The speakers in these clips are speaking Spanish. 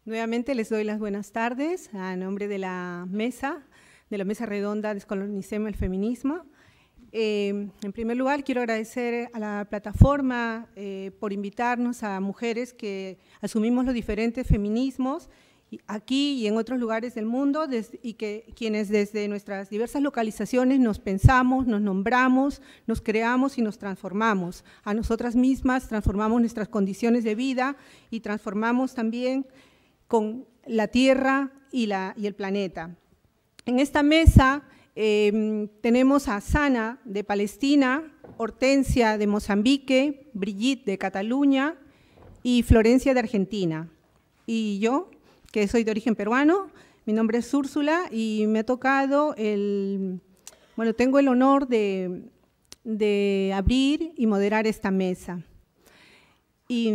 Nuevamente les doy las buenas tardes a nombre de la Mesa Redonda Descolonicemos el Feminismo. En primer lugar, quiero agradecer a la plataforma por invitarnos a mujeres que asumimos los diferentes feminismos aquí y en otros lugares del mundo y que quienes desde nuestras diversas localizaciones nos pensamos, nos nombramos, nos creamos y nos transformamos. A nosotras mismas transformamos nuestras condiciones de vida y transformamos también con la Tierra y el planeta. En esta mesa tenemos a Sana de Palestina, Hortensia de Mozambique, Brigitte de Cataluña y Florencia de Argentina. Y yo, que soy de origen peruano, mi nombre es Úrsula y me ha tocado tengo el honor de abrir y moderar esta mesa. Y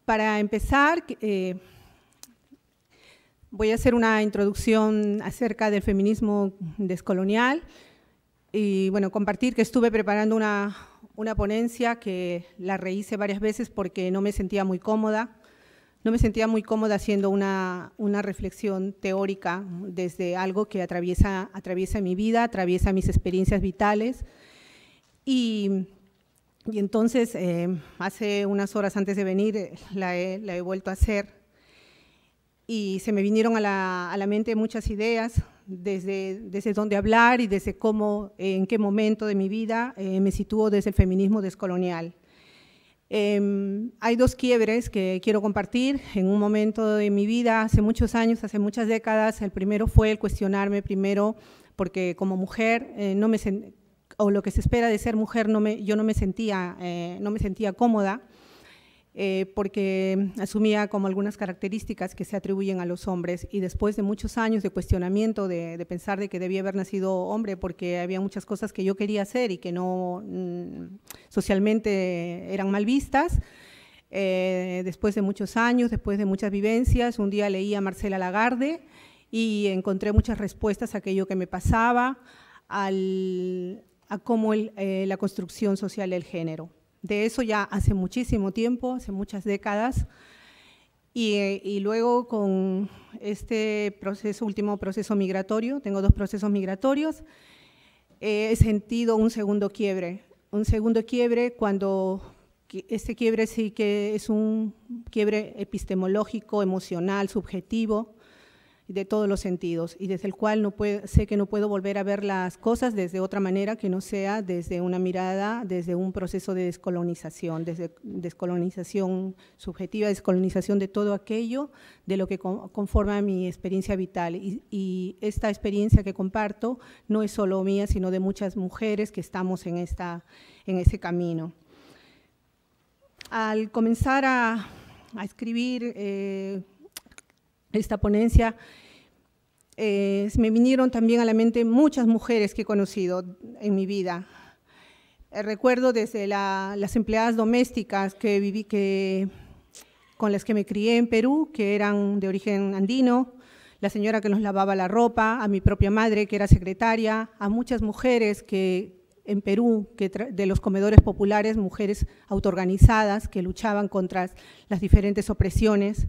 para empezar, voy a hacer una introducción acerca del feminismo descolonial y compartir que estuve preparando una ponencia que la rehice varias veces porque no me sentía muy cómoda. No me sentía muy cómoda haciendo una reflexión teórica desde algo que atraviesa mi vida, atraviesa mis experiencias vitales. Y entonces, hace unas horas antes de venir, la he vuelto a hacer. Y se me vinieron a la mente muchas ideas desde dónde hablar y desde cómo, en qué momento de mi vida me sitúo desde el feminismo descolonial. Hay dos quiebres que quiero compartir en un momento de mi vida, hace muchos años, hace muchas décadas. El primero fue el cuestionarme primero, porque como mujer, o lo que se espera de ser mujer, yo no me sentía cómoda, porque asumía como algunas características que se atribuyen a los hombres, y después de muchos años de cuestionamiento, de pensar de que debía haber nacido hombre porque había muchas cosas que yo quería hacer y que no socialmente eran mal vistas, después de muchos años, después de muchas vivencias, un día leí a Marcela Lagarde y encontré muchas respuestas a aquello que me pasaba, a cómo la construcción social del género. De eso ya hace muchísimo tiempo, hace muchas décadas, y luego con este último proceso migratorio, tengo dos procesos migratorios, he sentido un segundo quiebre cuando este quiebre sí que es un quiebre epistemológico, emocional, subjetivo, de todos los sentidos, y desde el cual sé que no puedo volver a ver las cosas desde otra manera que no sea desde una mirada, desde un proceso de descolonización, desde descolonización subjetiva, descolonización de todo aquello de lo que conforma mi experiencia vital. Y esta experiencia que comparto no es solo mía, sino de muchas mujeres que estamos en ese camino. Al comenzar a escribir esta ponencia, me vinieron también a la mente muchas mujeres que he conocido en mi vida. Recuerdo desde las empleadas domésticas con las que me crié en Perú, que eran de origen andino, la señora que nos lavaba la ropa, a mi propia madre, que era secretaria, a muchas mujeres en Perú, de los comedores populares, mujeres autoorganizadas que luchaban contra las diferentes opresiones.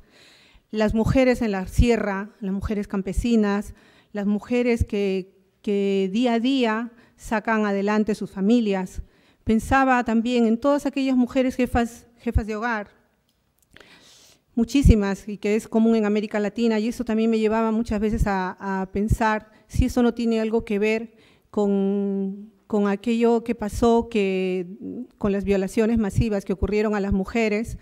Las mujeres en la sierra, las mujeres campesinas, las mujeres que día a día sacan adelante sus familias. Pensaba también en todas aquellas mujeres jefas de hogar, muchísimas, y que es común en América Latina, y eso también me llevaba muchas veces a pensar si eso no tiene algo que ver con aquello que pasó, con las violaciones masivas que ocurrieron a las mujeres,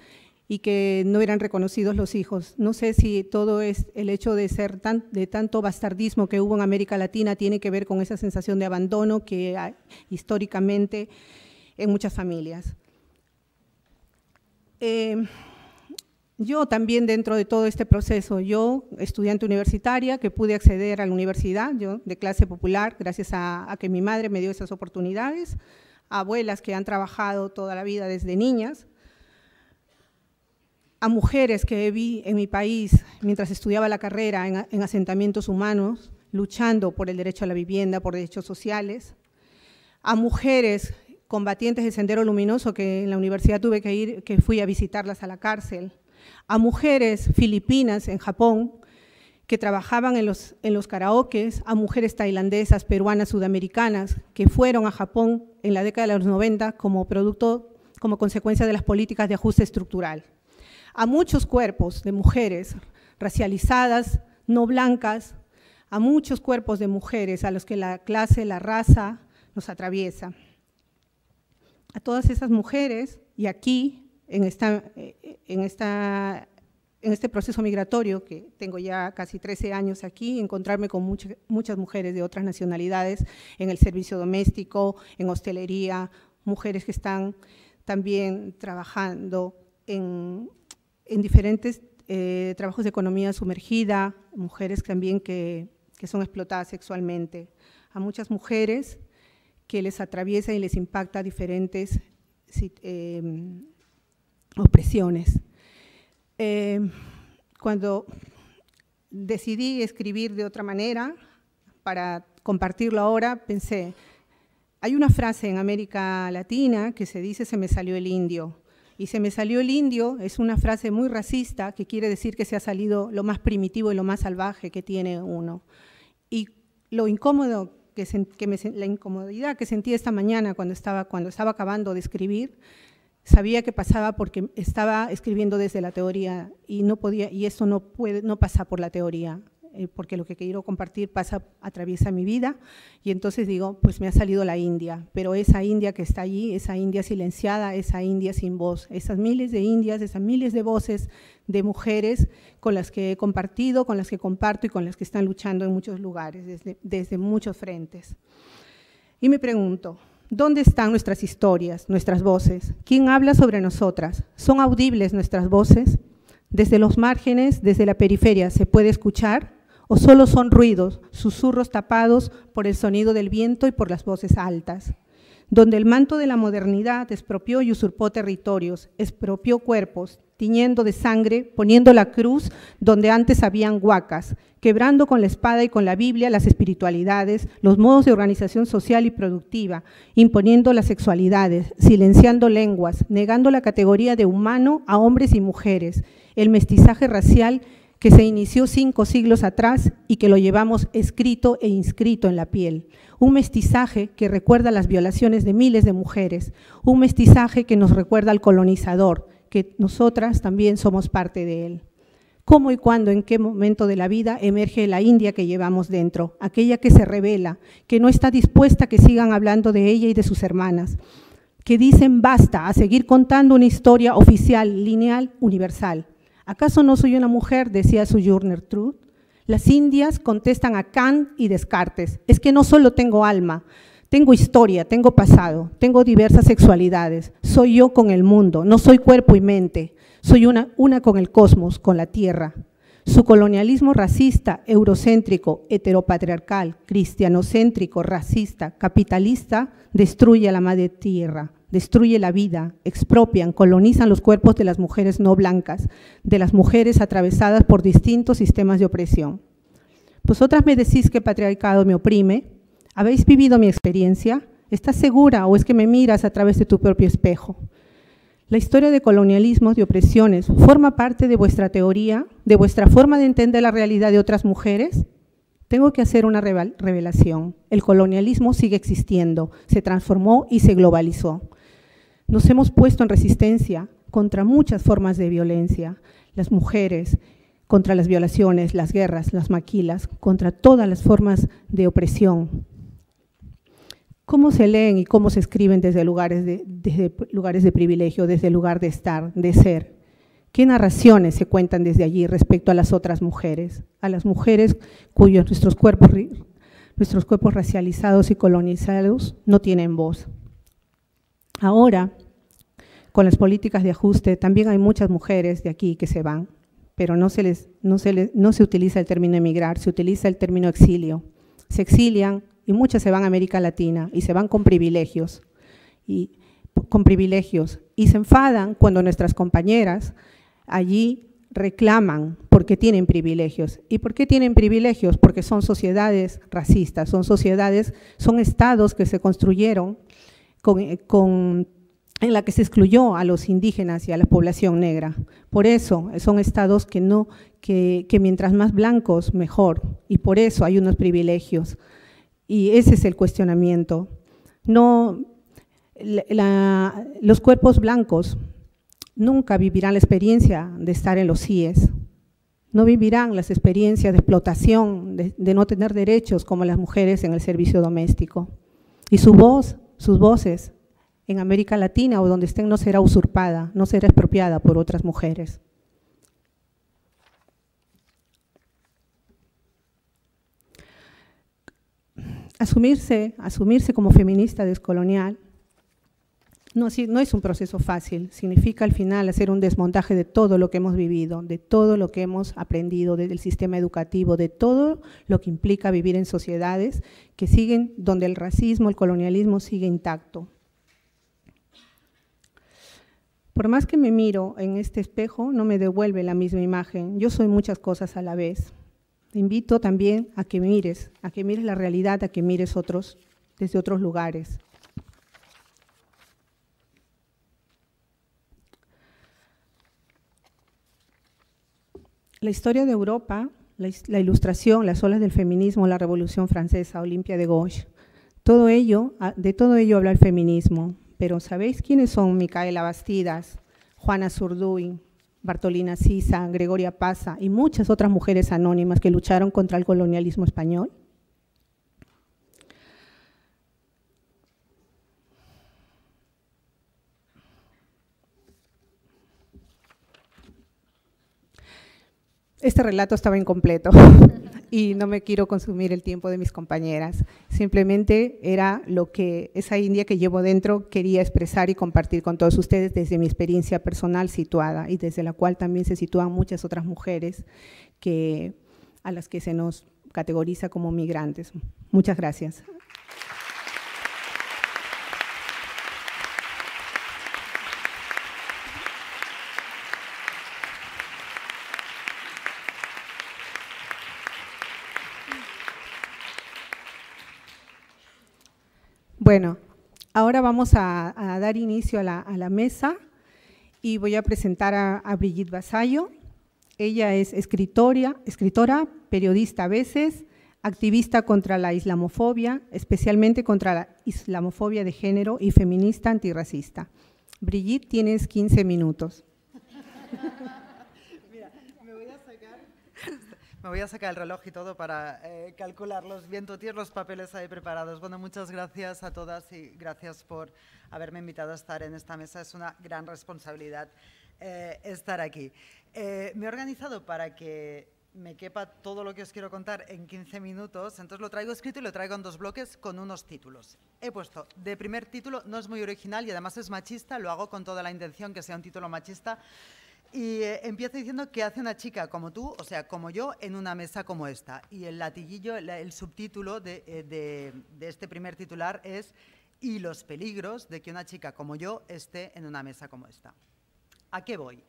y que no eran reconocidos los hijos. No sé si todo es el hecho de tanto bastardismo que hubo en América Latina tiene que ver con esa sensación de abandono que hay históricamente en muchas familias. Yo también dentro de todo este proceso, yo estudiante universitaria que pude acceder a la universidad, yo de clase popular, gracias a que mi madre me dio esas oportunidades, abuelas que han trabajado toda la vida desde niñas, a mujeres que vi en mi país mientras estudiaba la carrera en asentamientos humanos, luchando por el derecho a la vivienda, por derechos sociales, a mujeres combatientes del Sendero Luminoso que en la universidad tuve que ir, que fui a visitarlas a la cárcel, a mujeres filipinas en Japón que trabajaban en los karaokes, a mujeres tailandesas, peruanas, sudamericanas, que fueron a Japón en la década de los 90 como consecuencia de las políticas de ajuste estructural. A muchos cuerpos de mujeres racializadas, no blancas, a muchos cuerpos de mujeres a los que la clase, la raza nos atraviesa. A todas esas mujeres, y aquí, en este proceso migratorio, que tengo ya casi 13 años aquí, encontrarme con muchas mujeres de otras nacionalidades en el servicio doméstico, en hostelería, mujeres que están también trabajando en diferentes trabajos de economía sumergida, mujeres también que son explotadas sexualmente, a muchas mujeres que les atraviesa y les impacta diferentes opresiones. Cuando decidí escribir de otra manera, para compartirlo ahora, pensé, hay una frase en América Latina que se dice, se me salió el indio. Y se me salió el indio es una frase muy racista que quiere decir que se ha salido lo más primitivo y lo más salvaje que tiene uno. Y lo incómodo, la incomodidad que sentí esta mañana cuando estaba acabando de escribir, sabía que pasaba porque estaba escribiendo desde la teoría y no podía, y esto no pasa por la teoría, porque lo que quiero compartir atraviesa mi vida, y entonces digo, pues me ha salido la India, pero esa India que está allí, esa India silenciada, esa India sin voz, esas miles de indias, esas miles de voces de mujeres con las que he compartido, con las que comparto y con las que están luchando en muchos lugares, desde muchos frentes. Y me pregunto, ¿dónde están nuestras historias, nuestras voces? ¿Quién habla sobre nosotras? ¿Son audibles nuestras voces? ¿Desde los márgenes, desde la periferia, se puede escuchar? ¿O solo son ruidos, susurros tapados por el sonido del viento y por las voces altas? Donde el manto de la modernidad expropió y usurpó territorios, expropió cuerpos, tiñendo de sangre, poniendo la cruz donde antes habían huacas, quebrando con la espada y con la Biblia las espiritualidades, los modos de organización social y productiva, imponiendo las sexualidades, silenciando lenguas, negando la categoría de humano a hombres y mujeres, el mestizaje racial que se inició 5 siglos atrás y que lo llevamos escrito e inscrito en la piel. Un mestizaje que recuerda las violaciones de miles de mujeres, un mestizaje que nos recuerda al colonizador, que nosotras también somos parte de él. ¿Cómo y cuándo, en qué momento de la vida emerge la India que llevamos dentro? Aquella que se rebela, que no está dispuesta a que sigan hablando de ella y de sus hermanas, que dicen basta a seguir contando una historia oficial, lineal, universal. ¿Acaso no soy una mujer?, decía Sojourner Truth. Las indias contestan a Kant y Descartes, es que no solo tengo alma, tengo historia, tengo pasado, tengo diversas sexualidades, soy yo con el mundo, no soy cuerpo y mente, soy una con el cosmos, con la tierra. Su colonialismo racista, eurocéntrico, heteropatriarcal, cristianocéntrico, racista, capitalista, destruye a la madre tierra, destruye la vida, expropian, colonizan los cuerpos de las mujeres no blancas, de las mujeres atravesadas por distintos sistemas de opresión. Vosotras me decís que el patriarcado me oprime. ¿Habéis vivido mi experiencia? ¿Estás segura o es que me miras a través de tu propio espejo? La historia de colonialismos, de opresiones, ¿forma parte de vuestra teoría, de vuestra forma de entender la realidad de otras mujeres? Tengo que hacer una revelación. El colonialismo sigue existiendo, se transformó y se globalizó. Nos hemos puesto en resistencia contra muchas formas de violencia, las mujeres, contra las violaciones, las guerras, las maquilas, contra todas las formas de opresión. ¿Cómo se leen y cómo se escriben desde lugares de privilegio, desde el lugar de estar, de ser? ¿Qué narraciones se cuentan desde allí respecto a las otras mujeres? A las mujeres cuyos nuestros cuerpos racializados y colonizados no tienen voz. Ahora, con las políticas de ajuste, también hay muchas mujeres de aquí que se van, pero no se utiliza el término emigrar, se utiliza el término exilio. Se exilian y muchas se van a América Latina y se van con privilegios y se enfadan cuando nuestras compañeras allí reclaman porque tienen privilegios. ¿Y por qué tienen privilegios? Porque son sociedades racistas, son estados que se construyeron con en la que se excluyó a los indígenas y a la población negra. Por eso son estados que mientras más blancos, mejor, y por eso hay unos privilegios. Y ese es el cuestionamiento. No, los cuerpos blancos nunca vivirán la experiencia de estar en los CIES, no vivirán las experiencias de explotación, de no tener derechos como las mujeres en el servicio doméstico. Y sus voces en América Latina o donde estén no será usurpada, no será expropiada por otras mujeres. Asumirse como feminista descolonial no es un proceso fácil, significa al final hacer un desmontaje de todo lo que hemos vivido, de todo lo que hemos aprendido desde el sistema educativo, de todo lo que implica vivir en sociedades que siguen, donde el racismo, el colonialismo sigue intacto. Por más que me miro en este espejo, no me devuelve la misma imagen. Yo soy muchas cosas a la vez. Te invito también a que mires la realidad, a que mires desde otros lugares. La historia de Europa, la ilustración, las olas del feminismo, la Revolución Francesa, Olimpia de Gauche, de todo ello habla el feminismo. Pero ¿sabéis quiénes son Micaela Bastidas, Juana Zurduy, Bartolina Sisa, Gregoria Pasa y muchas otras mujeres anónimas que lucharon contra el colonialismo español? Este relato estaba incompleto y no me quiero consumir el tiempo de mis compañeras. Simplemente era lo que esa India que llevo dentro quería expresar y compartir con todos ustedes desde mi experiencia personal situada y desde la cual también se sitúan muchas otras mujeres a las que se nos categoriza como migrantes. Muchas gracias. Bueno, ahora vamos a dar inicio a la mesa y voy a presentar a Brigitte Vasallo. Ella es escritora, periodista a veces, activista contra la islamofobia, especialmente contra la islamofobia de género y feminista antirracista. Brigitte, tienes 15 minutos. Mira, me voy a sacar el reloj y todo para calcularlos bien. Tú tienes los papeles ahí preparados. Bueno, muchas gracias a todas y gracias por haberme invitado a estar en esta mesa. Es una gran responsabilidad estar aquí. Me he organizado para que me quepa todo lo que os quiero contar en 15 minutos, entonces lo traigo escrito y lo traigo en 2 bloques con unos títulos. He puesto de primer título, no es muy original y además es machista, lo hago con toda la intención que sea un título machista. Y empiezo diciendo qué hace una chica como tú, o sea, como yo, en una mesa como esta. Y el latiguillo, el subtítulo de este primer titular es «Y los peligros de que una chica como yo esté en una mesa como esta». ¿A qué voy?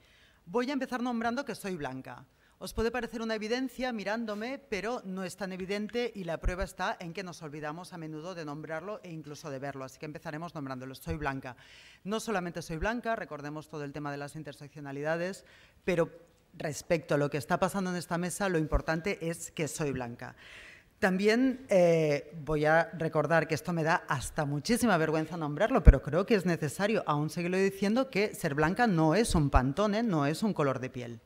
Voy a empezar nombrando que soy blanca. Os puede parecer una evidencia mirándome, pero no es tan evidente y la prueba está en que nos olvidamos a menudo de nombrarlo e incluso de verlo. Así que empezaremos nombrándolo. Soy blanca. No solamente soy blanca, recordemos todo el tema de las interseccionalidades, pero respecto a lo que está pasando en esta mesa, lo importante es que soy blanca. También voy a recordar que esto me da hasta muchísima vergüenza nombrarlo, pero creo que es necesario aún seguirlo diciendo que ser blanca no es un pantone, no es un color de piel.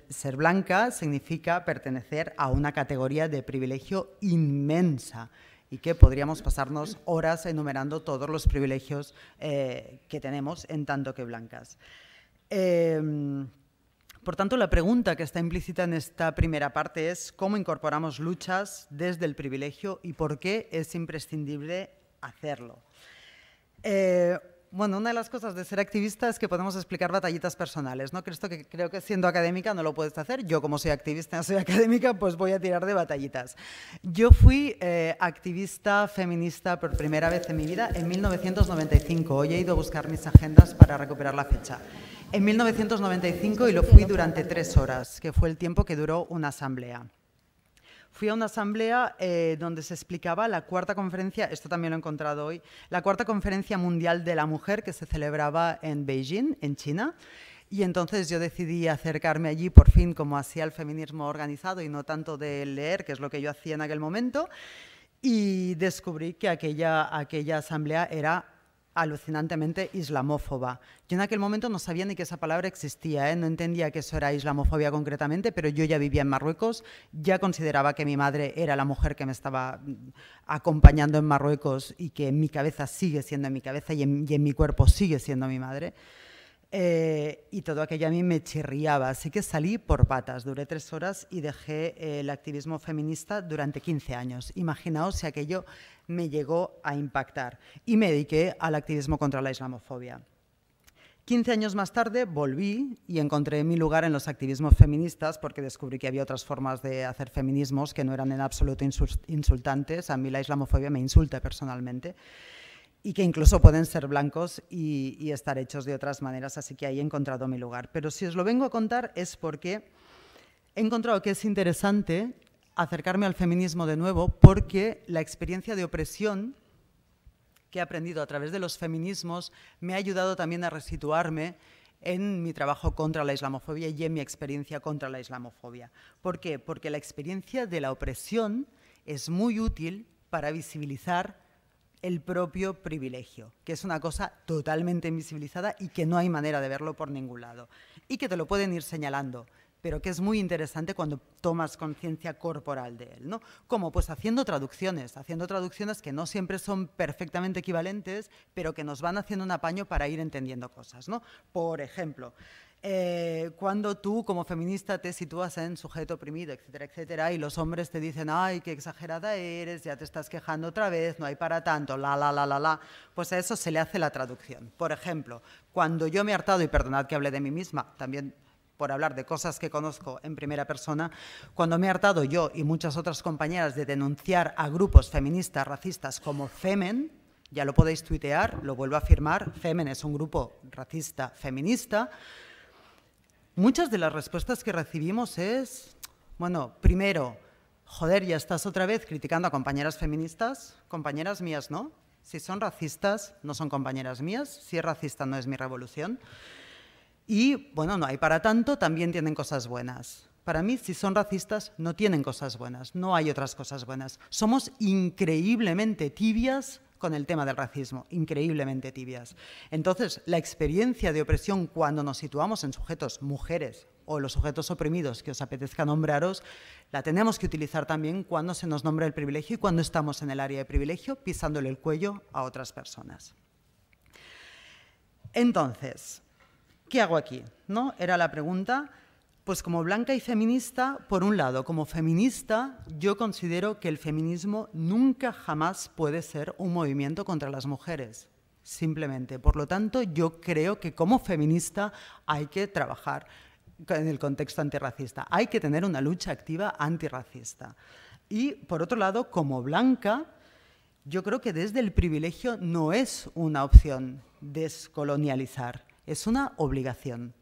Ser blanca significa pertenecer a una categoría de privilegio inmensa y que podríamos pasarnos horas enumerando todos los privilegios que tenemos en tanto que blancas. Por tanto, la pregunta que está implícita en esta primera parte es cómo incorporamos luchas desde el privilegio y por qué es imprescindible hacerlo. Bueno, una de las cosas de ser activista es que podemos explicar batallitas personales, ¿no? Creo que siendo académica no lo puedes hacer. Yo, como soy activista, soy académica, pues voy a tirar de batallitas. Yo fui activista feminista por primera vez en mi vida en 1995. Hoy he ido a buscar mis agendas para recuperar la fecha. En 1995 y lo fui durante 3 horas, que fue el tiempo que duró una asamblea. fui a una asamblea donde se explicaba la cuarta conferencia, esto también lo he encontrado hoy, la cuarta conferencia mundial de la mujer que se celebraba en Beijing, en China. Y entonces yo decidí acercarme allí por fin como hacía el feminismo organizado y no tanto de leer, que es lo que yo hacía en aquel momento, y descubrí que aquella asamblea era alucinantemente islamófoba. Yo en aquel momento no sabía ni que esa palabra existía, no entendía que eso era islamofobia concretamente, pero yo ya vivía en Marruecos, ya consideraba que mi madre era la mujer que me estaba acompañando en Marruecos y que en mi cabeza sigue siendo mi cabeza y en mi cuerpo sigue siendo mi madre. Y todo aquello a mí me chirriaba, así que salí por patas, duré 3 horas y dejé el activismo feminista durante 15 años. Imaginaos si aquello me llegó a impactar y me dediqué al activismo contra la islamofobia. 15 años más tarde volví y encontré mi lugar en los activismos feministas porque descubrí que había otras formas de hacer feminismos que no eran en absoluto insultantes. A mí la islamofobia me insulta personalmente. Y que incluso pueden ser blancos y estar hechos de otras maneras, así que ahí he encontrado mi lugar. Pero si os lo vengo a contar es porque he encontrado que es interesante acercarme al feminismo de nuevo, porque la experiencia de opresión que he aprendido a través de los feminismos me ha ayudado también a resituarme en mi trabajo contra la islamofobia y en mi experiencia contra la islamofobia. ¿Por qué? Porque la experiencia de la opresión es muy útil para visibilizar el propio privilegio, que es una cosa totalmente invisibilizada y que no hay manera de verlo por ningún lado. Y que te lo pueden ir señalando, pero que es muy interesante cuando tomas conciencia corporal de él, ¿no? Como pues haciendo traducciones que no siempre son perfectamente equivalentes, pero que nos van haciendo un apaño para ir entendiendo cosas, ¿no? Por ejemplo, cuando tú como feminista te sitúas en sujeto oprimido, etcétera, etcétera, y los hombres te dicen, ay, qué exagerada eres, ya te estás quejando otra vez, no hay para tanto, pues a eso se le hace la traducción. Por ejemplo, cuando yo me he hartado, y perdonad que hable de mí misma, también por hablar de cosas que conozco en primera persona, cuando me he hartado yo y muchas otras compañeras de denunciar a grupos feministas racistas como Femen, ya lo podéis tuitear, lo vuelvo a afirmar, Femen es un grupo racista feminista. Muchas de las respuestas que recibimos es, bueno, primero, joder, ya estás otra vez criticando a compañeras feministas, compañeras mías, ¿no? Si son racistas, no son compañeras mías, si es racista no es mi revolución. Y, bueno, no hay para tanto, también tienen cosas buenas. Para mí, si son racistas, no tienen cosas buenas, no hay otras cosas buenas. Somos increíblemente tibias con el tema del racismo, increíblemente tibias. Entonces, la experiencia de opresión cuando nos situamos en sujetos mujeres o los sujetos oprimidos que os apetezca nombraros, la tenemos que utilizar también cuando se nos nombra el privilegio y cuando estamos en el área de privilegio pisándole el cuello a otras personas. Entonces, ¿qué hago aquí? ¿No? Era la pregunta. Pues como blanca y feminista, por un lado, como feminista, yo considero que el feminismo nunca jamás puede ser un movimiento contra las mujeres, simplemente. Por lo tanto, yo creo que como feminista hay que trabajar en el contexto antirracista, hay que tener una lucha activa antirracista. Y, por otro lado, como blanca, yo creo que desde el privilegio no es una opción descolonializar, es una obligación.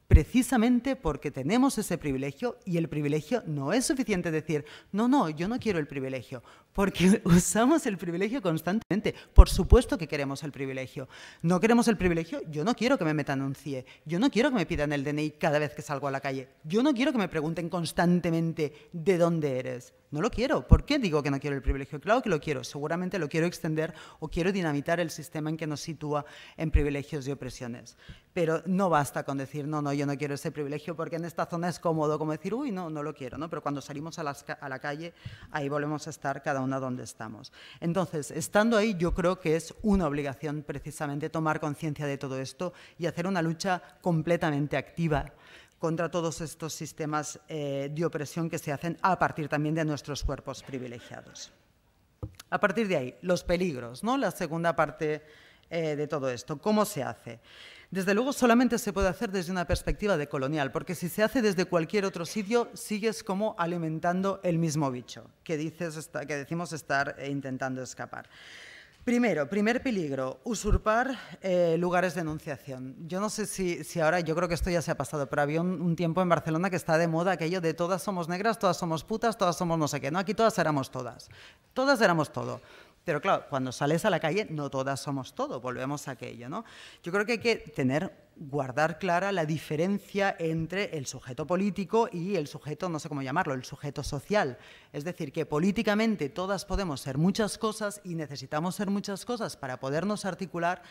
Precisamente porque tenemos ese privilegio y el privilegio no es suficiente decir, no, yo no quiero el privilegio, porque usamos el privilegio constantemente. Por supuesto que queremos el privilegio. ¿No queremos el privilegio? Yo no quiero que me metan un CIE, yo no quiero que me pidan el DNI cada vez que salgo a la calle, yo no quiero que me pregunten constantemente ¿de dónde eres? No lo quiero. ¿Por qué digo que no quiero el privilegio? Claro que lo quiero. Seguramente lo quiero extender o quiero dinamitar el sistema en que nos sitúa en privilegios y opresiones. Pero no basta con decir, no, yo no quiero ese privilegio porque en esta zona es cómodo, como decir, uy, no lo quiero, ¿no? Pero cuando salimos a la calle, ahí volvemos a estar cada una donde estamos. Entonces, estando ahí, yo creo que es una obligación precisamente tomar conciencia de todo esto y hacer una lucha completamente activa contra todos estos sistemas de opresión que se hacen a partir también de nuestros cuerpos privilegiados. A partir de ahí, los peligros, ¿no? La segunda parte de todo esto. ¿Cómo se hace? Desde luego, solamente se puede hacer desde una perspectiva decolonial, porque si se hace desde cualquier otro sitio, sigues como alimentando el mismo bicho que decimos estar intentando escapar. Primer peligro, usurpar lugares de enunciación. Yo no sé si ahora, yo creo que esto ya se ha pasado, pero había un tiempo en Barcelona que está de moda aquello de todas somos negras, todas somos putas, todas somos no sé qué. No, aquí todas éramos todas. Todas éramos todo. Pero claro, cuando sales a la calle, no todas somos todo, volvemos a aquello, ¿no? Yo creo que hay que guardar clara la diferencia entre el sujeto político y el sujeto, no sé cómo llamarlo, el sujeto social. Es decir, que políticamente todas podemos ser muchas cosas y necesitamos ser muchas cosas para podernos articular,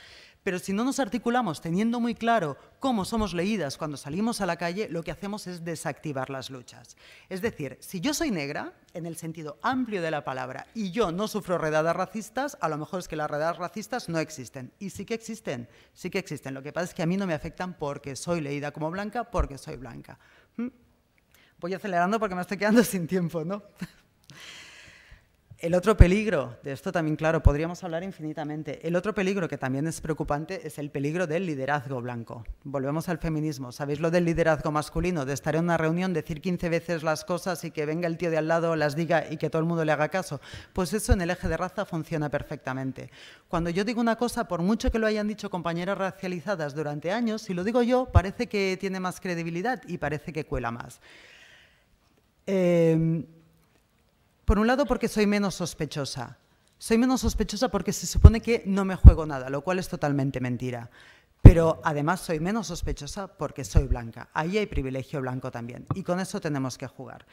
pero si no nos articulamos teniendo muy claro cómo somos leídas cuando salimos a la calle, lo que hacemos es desactivar las luchas. Es decir, si yo soy negra, en el sentido amplio de la palabra, y yo no sufro redadas racistas, a lo mejor es que las redadas racistas no existen. Y sí que existen, sí que existen. Lo que pasa es que a mí no me afectan porque soy leída como blanca, porque soy blanca. Voy acelerando porque me estoy quedando sin tiempo, ¿no? El otro peligro, de esto también, claro, podríamos hablar infinitamente. El otro peligro que también es preocupante es el peligro del liderazgo blanco. Volvemos al feminismo. ¿Sabéis lo del liderazgo masculino? De estar en una reunión, decir 15 veces las cosas y que venga el tío de al lado, las diga y que todo el mundo le haga caso. Pues eso en el eje de raza funciona perfectamente. Cuando yo digo una cosa, por mucho que lo hayan dicho compañeras racializadas durante años, si lo digo yo, parece que tiene más credibilidad y parece que cuela más. Por un lado, porque soy menos sospechosa. Soy menos sospechosa porque se supone que no me juego nada, lo cual es totalmente mentira. Pero además soy menos sospechosa porque soy blanca. Ahí hay privilegio blanco también. Y con eso tenemos que jugar.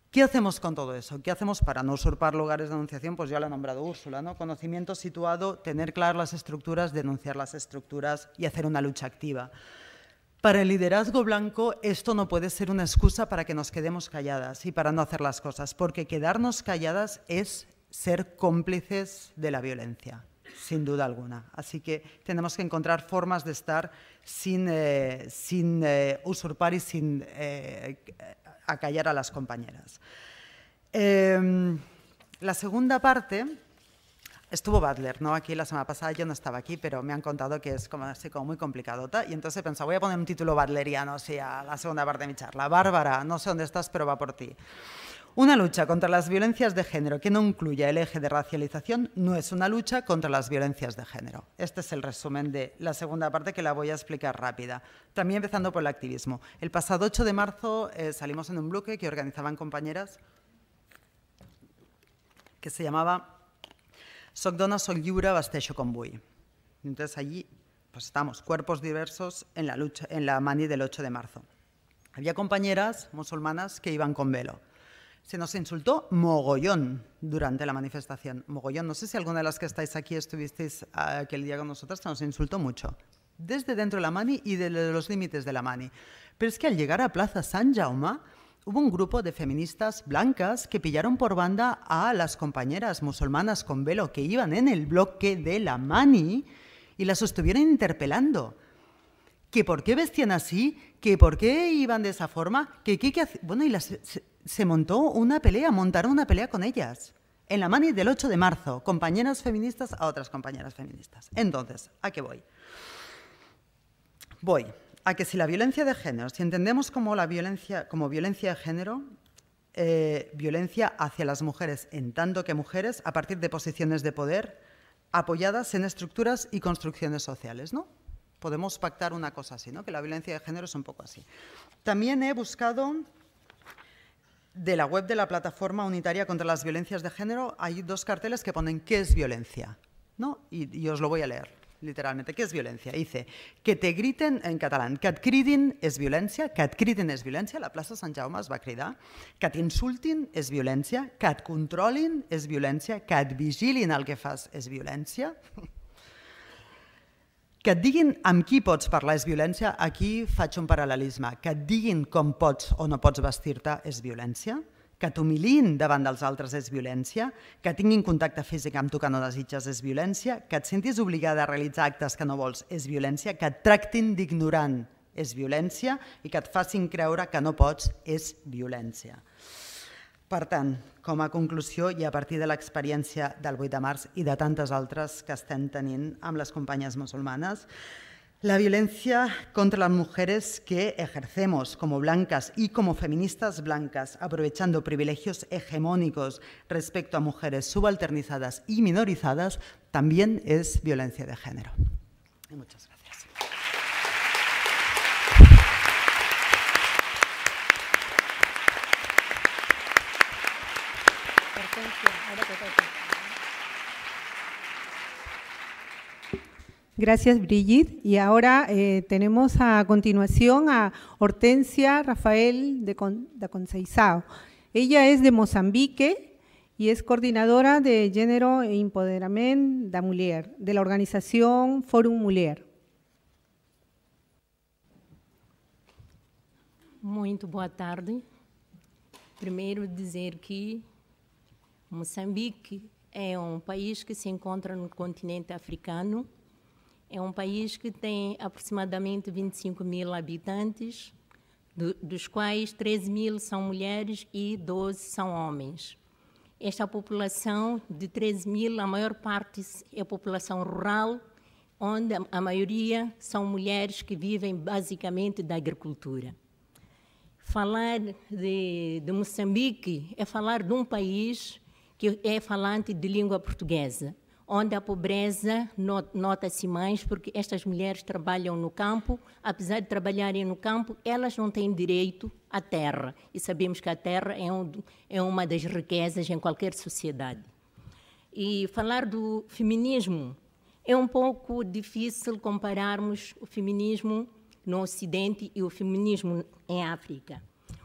¿Qué hacemos con todo eso? ¿Qué hacemos para no usurpar lugares de enunciación? Pues ya lo ha nombrado Úrsula, ¿no? Conocimiento situado, tener claras las estructuras, denunciar las estructuras y hacer una lucha activa. Para el liderazgo blanco esto no puede ser una excusa para que nos quedemos calladas y para no hacer las cosas, porque quedarnos calladas es ser cómplices de la violencia, sin duda alguna. Así que tenemos que encontrar formas de estar sin usurpar y sin acallar a las compañeras. La segunda parte... Estuvo Butler, ¿no? Aquí la semana pasada, yo no estaba aquí, pero me han contado que es como, así, como muy complicadota. Y entonces he pensado, voy a poner un título butleriano así, a la segunda parte de mi charla. Bárbara, no sé dónde estás, pero va por ti. Una lucha contra las violencias de género que no incluya el eje de racialización no es una lucha contra las violencias de género. Este es el resumen de la segunda parte que la voy a explicar rápida. También empezando por el activismo. El pasado 8 de marzo salimos en un bloque que organizaban compañeras que se llamaba Soc dona, soc lliure, vesteixo com vull. Entonces allí pues estamos, cuerpos diversos en la lucha, en la mani del 8 de marzo. Había compañeras musulmanas que iban con velo. Se nos insultó mogollón durante la manifestación. Mogollón, no sé si alguna de las que estáis aquí estuvisteis aquel día con nosotras, se nos insultó mucho. Desde dentro de la mani y de los límites de la mani. Pero es que al llegar a Plaza Sant Jaume, hubo un grupo de feministas blancas que pillaron por banda a las compañeras musulmanas con velo que iban en el bloque de la mani y las estuvieron interpelando. ¿Que por qué vestían así? ¿Que por qué iban de esa forma? Bueno, y se montó una pelea, montaron una pelea con ellas. En la mani del 8 de marzo, compañeras feministas a otras compañeras feministas. Entonces, ¿a qué voy? Voy a que si la violencia de género, si entendemos como violencia de género, violencia hacia las mujeres en tanto que mujeres a partir de posiciones de poder apoyadas en estructuras y construcciones sociales, ¿no? Podemos pactar una cosa así, ¿no? Que la violencia de género es un poco así. También he buscado de la web de la Plataforma Unitaria contra las Violencias de Género, hay 2 carteles que ponen ¿qué es violencia? ¿No? Y os lo voy a leer. Literalmente, ¿qué es violencia? Dice, que te griten, en catalán, que et cridin és violència, la plaça Sant Jaume es va cridar, que t'insultin és violència, que et controlin és violència, que et vigilin el que fas és violència, que et diguin amb qui pots parlar és violència, aquí faig un paral·lelisme, que et diguin com pots o no pots vestir-te és violència, que t'humilin davant dels altres és violència, que tinguin contacte físic amb tu que no desitges és violència, que et sentis obligada a realitzar actes que no vols és violència, que et tractin d'ignorant és violència i que et facin creure que no pots és violència. Per tant, com a conclusió i a partir de l'experiència del 8 de març i de tantes altres que estem tenint amb les companyes musulmanes, La violencia contra las mujeres que ejercemos como blancas y como feministas blancas, aprovechando privilegios hegemónicos respecto a mujeres subalternizadas y minorizadas, también es violencia de género. Y muchas gracias. Gracias, Brigitte. Y ahora tenemos a continuación a Hortensia Rafael da Conceição. Ella es de Mozambique y es coordinadora de Género e Empoderamento da Mulher, de la organización Fórum Mulher. Muito boa tarde. Primeiro dizer que Moçambique é um país que se encontra no continente africano. É um país que tem aproximadamente 25 mil habitantes, dos quais 13 mil são mulheres e 12 são homens. Esta população de 13 mil, a maior parte é população rural, onde a maioria são mulheres que vivem basicamente da agricultura. Falar de Moçambique é falar de um país que é falante de língua portuguesa, onde a pobreza nota-se mais, porque estas mulheres trabalham no campo. Apesar de trabalharem no campo, elas não têm direito à terra. E sabemos que a terra é uma das riquezas em qualquer sociedade. E falar do feminismo é um pouco difícil compararmos o feminismo no Ocidente e o feminismo em África.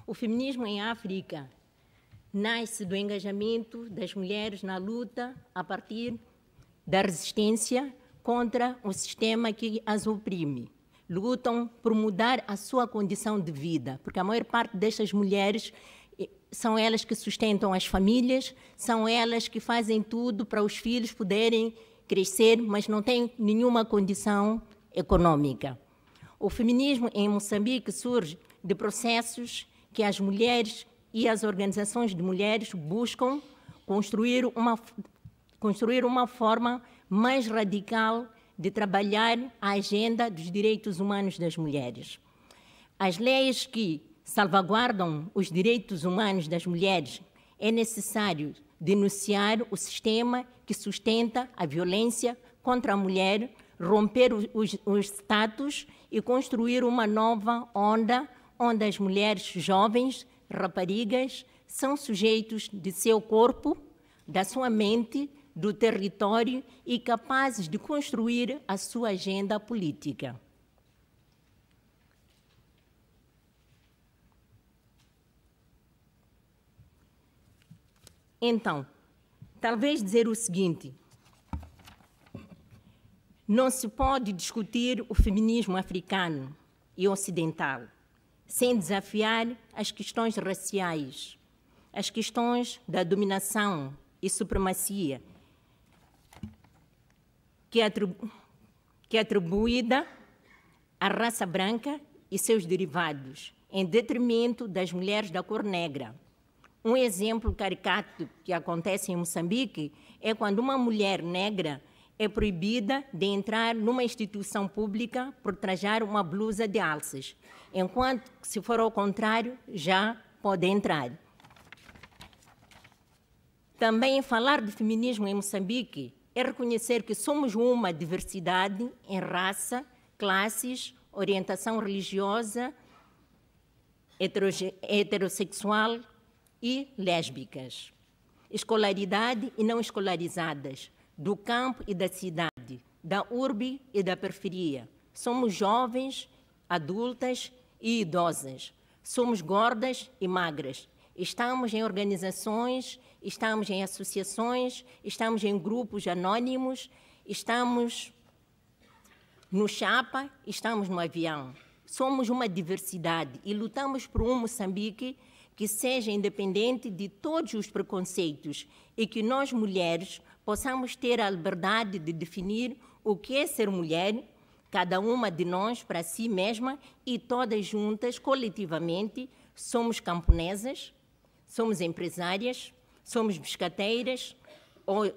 O feminismo em África nasce do engajamento das mulheres na luta a partir da resistência contra o sistema que as oprime. Lutam por mudar a sua condição de vida, porque a maior parte destas mulheres são elas que sustentam as famílias, são elas que fazem tudo para os filhos poderem crescer, mas não têm nenhuma condição econômica. O feminismo em Moçambique surge de processos que as mulheres e as organizações de mulheres buscam construir uma forma mais radical de trabalhar a agenda dos direitos humanos das mulheres. As leis que salvaguardam os direitos humanos das mulheres é necessário denunciar o sistema que sustenta a violência contra a mulher, romper os status e construir uma nova onda onde as mulheres jovens, raparigas, são sujeitos de seu corpo, da sua mente, do território e capazes de construir a sua agenda política. Então, talvez dizer o seguinte: não se pode discutir o feminismo africano e ocidental sem desafiar as questões raciais, as questões da dominação e supremacia, que é atribuída à raça branca e seus derivados, em detrimento das mulheres da cor negra. Um exemplo caricato que acontece em Moçambique é quando uma mulher negra é proibida de entrar numa instituição pública por trajar uma blusa de alças, enquanto que, se for ao contrário, já pode entrar. Também falar de feminismo em Moçambique é reconhecer que somos uma diversidade em raça, classes, orientação religiosa, heterossexual e lésbicas, escolaridade e não escolarizadas, do campo e da cidade, da urbe e da periferia. Somos jovens, adultas e idosas. Somos gordas e magras. Estamos em organizações, estamos em associações, estamos em grupos anônimos, estamos no chapa, estamos no avião. Somos uma diversidade e lutamos por um Moçambique que seja independente de todos os preconceitos e que nós, mulheres, possamos ter a liberdade de definir o que é ser mulher, cada uma de nós para si mesma, e todas juntas, coletivamente, somos camponesas, somos empresárias, somos biscateiras, ou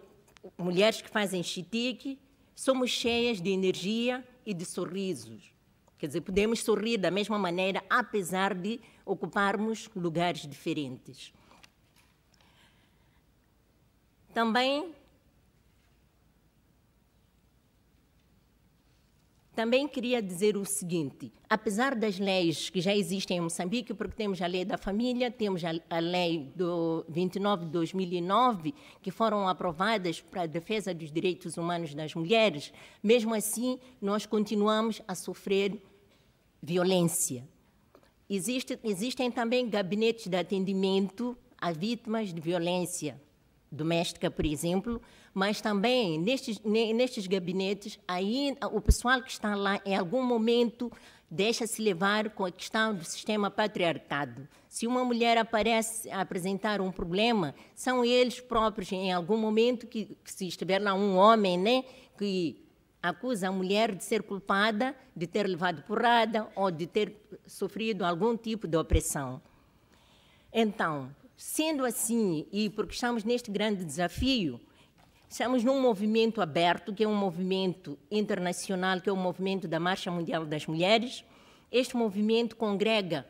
mulheres que fazem chitique, somos cheias de energia e de sorrisos. Quer dizer, podemos sorrir da mesma maneira, apesar de ocuparmos lugares diferentes. Também queria dizer o seguinte, apesar das leis que já existem em Moçambique, porque temos a lei da família, temos a lei do 29 de 2009, que foram aprovadas para a defesa dos direitos humanos das mulheres, mesmo assim, nós continuamos a sofrer violência. Existem também gabinetes de atendimento a vítimas de violência doméstica, por exemplo, mas também nestes gabinetes, aí o pessoal que está lá, em algum momento, deixa-se levar com a questão do sistema patriarcado. Se uma mulher aparece a apresentar um problema, são eles próprios, em algum momento, que se estiver lá um homem, né, que acusa a mulher de ser culpada, de ter levado porrada ou de ter sofrido algum tipo de opressão. Então, sendo assim, e porque estamos neste grande desafio, estamos num movimento aberto, que é um movimento internacional, que é o movimento da Marcha Mundial das Mulheres. Este movimento congrega,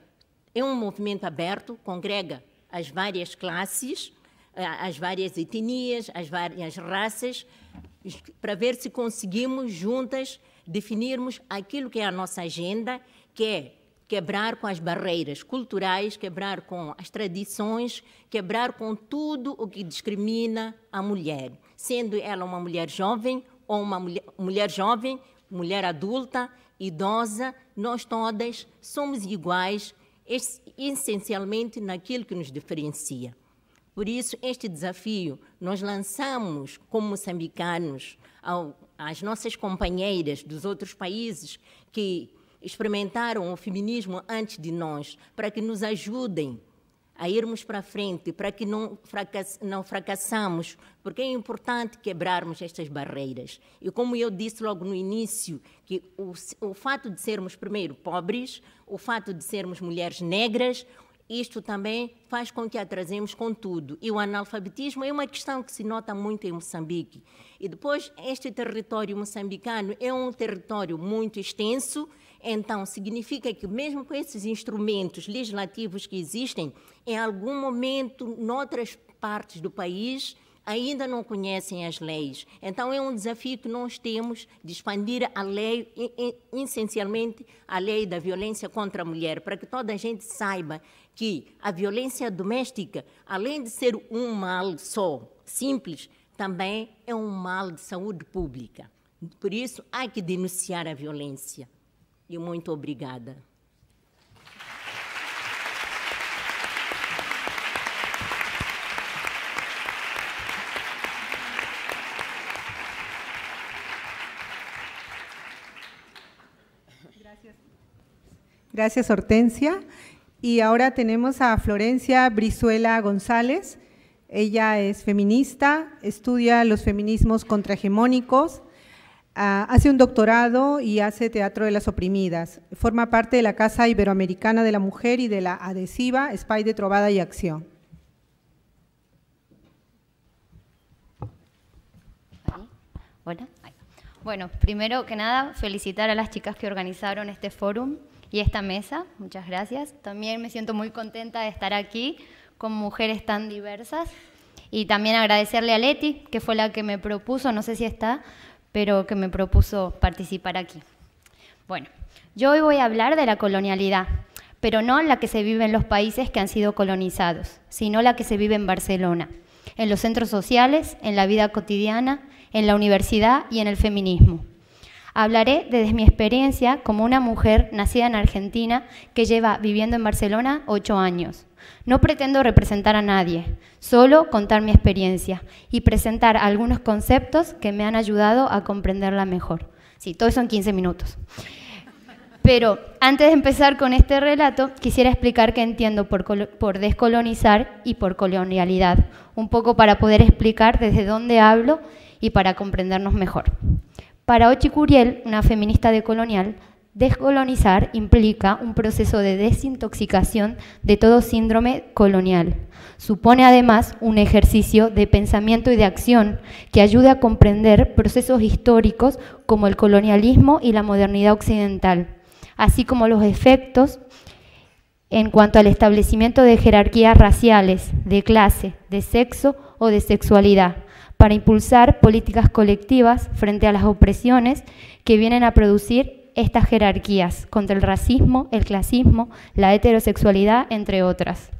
é um movimento aberto, congrega as várias classes, as várias etnias, as várias raças, para ver se conseguimos juntas definirmos aquilo que é a nossa agenda, que é quebrar com as barreiras culturais, quebrar com as tradições, quebrar com tudo o que discrimina a mulher, sendo ela uma mulher jovem ou uma mulher jovem, mulher adulta, idosa, nós todas somos iguais, essencialmente naquilo que nos diferencia. Por isso, este desafio nós lançamos como moçambicanos às nossas companheiras dos outros países que experimentaram o feminismo antes de nós, para que nos ajudem a irmos para frente, para que não fracassamos, porque é importante quebrarmos estas barreiras. E como eu disse logo no início, que o fato de sermos, primeiro, pobres, o fato de sermos mulheres negras, isto também faz com que atrasemos com tudo. E o analfabetismo é uma questão que se nota muito em Moçambique. E depois, este território moçambicano é um território muito extenso, então significa que mesmo com esses instrumentos legislativos que existem, em algum momento, noutras partes do país, ainda não conhecem as leis. Então é um desafio que nós temos de expandir a lei, essencialmente a lei da violência contra a mulher, para que toda a gente saiba que a violência doméstica, além de ser um mal só, simples, também é um mal de saúde pública. Por isso, há que denunciar a violência. E muito obrigada. Gracias, Hortensia. Y ahora tenemos a Florencia Brizuela González. Ella es feminista, estudia los feminismos contrahegemónicos, hace un doctorado y hace teatro de las oprimidas. Forma parte de la Casa Iberoamericana de la Mujer y de la Adhesiva, Espai de Trobada y Acción. Hola. Bueno, primero que nada, felicitar a las chicas que organizaron este fórum y esta mesa. Muchas gracias. También me siento muy contenta de estar aquí con mujeres tan diversas. Y también agradecerle a Leti, que fue la que me propuso, no sé si está, pero que me propuso participar aquí. Bueno, yo hoy voy a hablar de la colonialidad, pero no la que se vive en los países que han sido colonizados, sino la que se vive en Barcelona, en los centros sociales, en la vida cotidiana, en la universidad y en el feminismo. Hablaré desde mi experiencia como una mujer nacida en Argentina que lleva viviendo en Barcelona 8 años. No pretendo representar a nadie, solo contar mi experiencia y presentar algunos conceptos que me han ayudado a comprenderla mejor. Sí, todo eso en 15 minutos. Pero antes de empezar con este relato, quisiera explicar qué entiendo por descolonizar y por colonialidad, un poco para poder explicar desde dónde hablo y para comprendernos mejor. Para Ochi Curiel, una feminista decolonial, Descolonizar implica un proceso de desintoxicación de todo síndrome colonial. Supone además un ejercicio de pensamiento y de acción que ayude a comprender procesos históricos como el colonialismo y la modernidad occidental, así como los efectos en cuanto al establecimiento de jerarquías raciales, de clase, de sexo o de sexualidad, para impulsar políticas colectivas frente a las opresiones que vienen a producir estas jerarquías contra el racismo, el clasismo, la heterosexualidad, entre otras.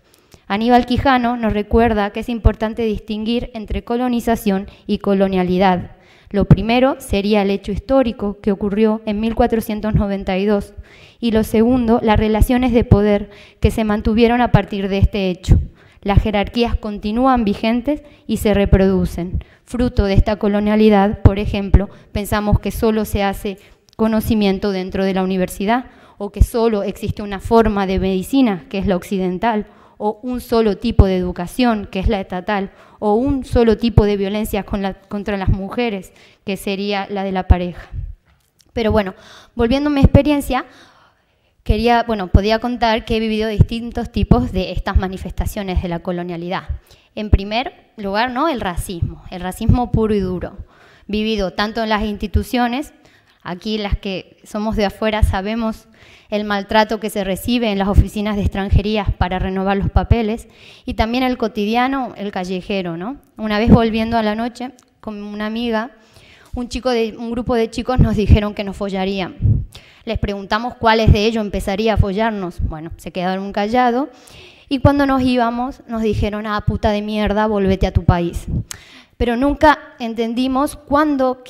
Aníbal Quijano nos recuerda que es importante distinguir entre colonización y colonialidad. Lo primero sería el hecho histórico que ocurrió en 1492 y lo segundo, las relaciones de poder que se mantuvieron a partir de este hecho. Las jerarquías continúan vigentes y se reproducen. Fruto de esta colonialidad, por ejemplo, pensamos que solo se hace conocimiento dentro de la universidad o que solo existe una forma de medicina, que es la occidental, o un solo tipo de educación, que es la estatal, o un solo tipo de violencia contra las mujeres, que sería la de la pareja. Pero bueno, volviendo a mi experiencia, podía contar que he vivido distintos tipos de estas manifestaciones de la colonialidad. En primer lugar, ¿no?, el racismo puro y duro, vivido tanto en las instituciones. Aquí las que somos de afuera sabemos el maltrato que se recibe en las oficinas de extranjería para renovar los papeles y también el cotidiano, el callejero, ¿no? Una vez volviendo a la noche con una amiga, un grupo de chicos nos dijeron que nos follarían. Les preguntamos cuáles de ellos empezaría a follarnos. Bueno, se quedaron callados y cuando nos íbamos nos dijeron: ah, puta de mierda, volvete a tu país. Pero nunca entendimos cuándo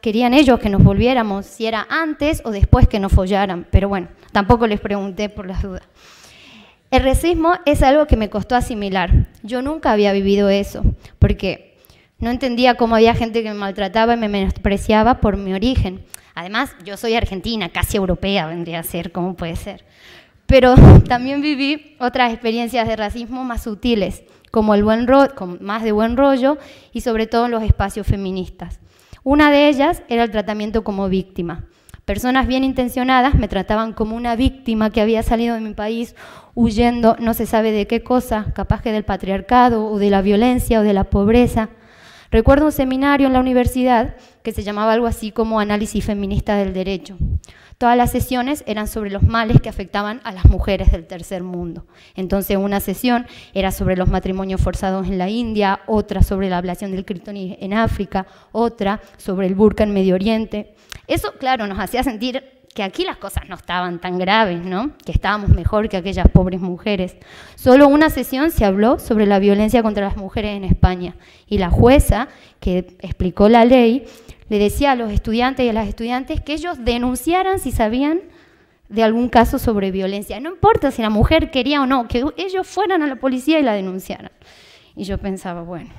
querían ellos que nos volviéramos, si era antes o después que nos follaran, pero bueno, tampoco les pregunté por las dudas. El racismo es algo que me costó asimilar. Yo nunca había vivido eso, porque no entendía cómo había gente que me maltrataba y me menospreciaba por mi origen. Además, yo soy argentina, casi europea vendría a ser, ¿cómo puede ser? Pero también viví otras experiencias de racismo más sutiles, como con más de buen rollo y sobre todo en los espacios feministas. Una de ellas era el tratamiento como víctima. Personas bien intencionadas me trataban como una víctima que había salido de mi país huyendo no se sabe de qué cosa, capaz que del patriarcado o de la violencia o de la pobreza. Recuerdo un seminario en la universidad que se llamaba algo así como Análisis Feminista del Derecho. Todas las sesiones eran sobre los males que afectaban a las mujeres del tercer mundo. Entonces una sesión era sobre los matrimonios forzados en la India, otra sobre la ablación del clítoris en África, otra sobre el burka en Medio Oriente. Eso, claro, nos hacía sentir que aquí las cosas no estaban tan graves, ¿no?, que estábamos mejor que aquellas pobres mujeres. Solo una sesión se habló sobre la violencia contra las mujeres en España y la jueza, que explicó la ley, le decía a los estudiantes y a las estudiantes que ellos denunciaran si sabían de algún caso sobre violencia. No importa si la mujer quería o no, que ellos fueran a la policía y la denunciaran. Y yo pensaba, bueno,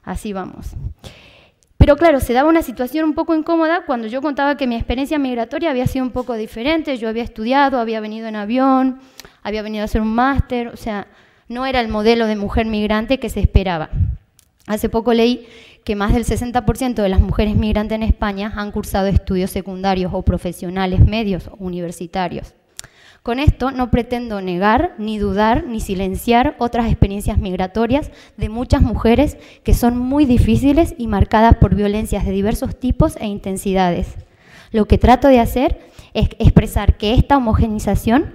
así vamos. Pero claro, se daba una situación un poco incómoda cuando yo contaba que mi experiencia migratoria había sido un poco diferente. Yo había estudiado, había venido en avión, había venido a hacer un máster, o sea, no era el modelo de mujer migrante que se esperaba. Hace poco leí que más del 60% de las mujeres migrantes en España han cursado estudios secundarios o profesionales medios o universitarios. Con esto no pretendo negar, ni dudar, ni silenciar otras experiencias migratorias de muchas mujeres que son muy difíciles y marcadas por violencias de diversos tipos e intensidades. Lo que trato de hacer es expresar que esta homogenización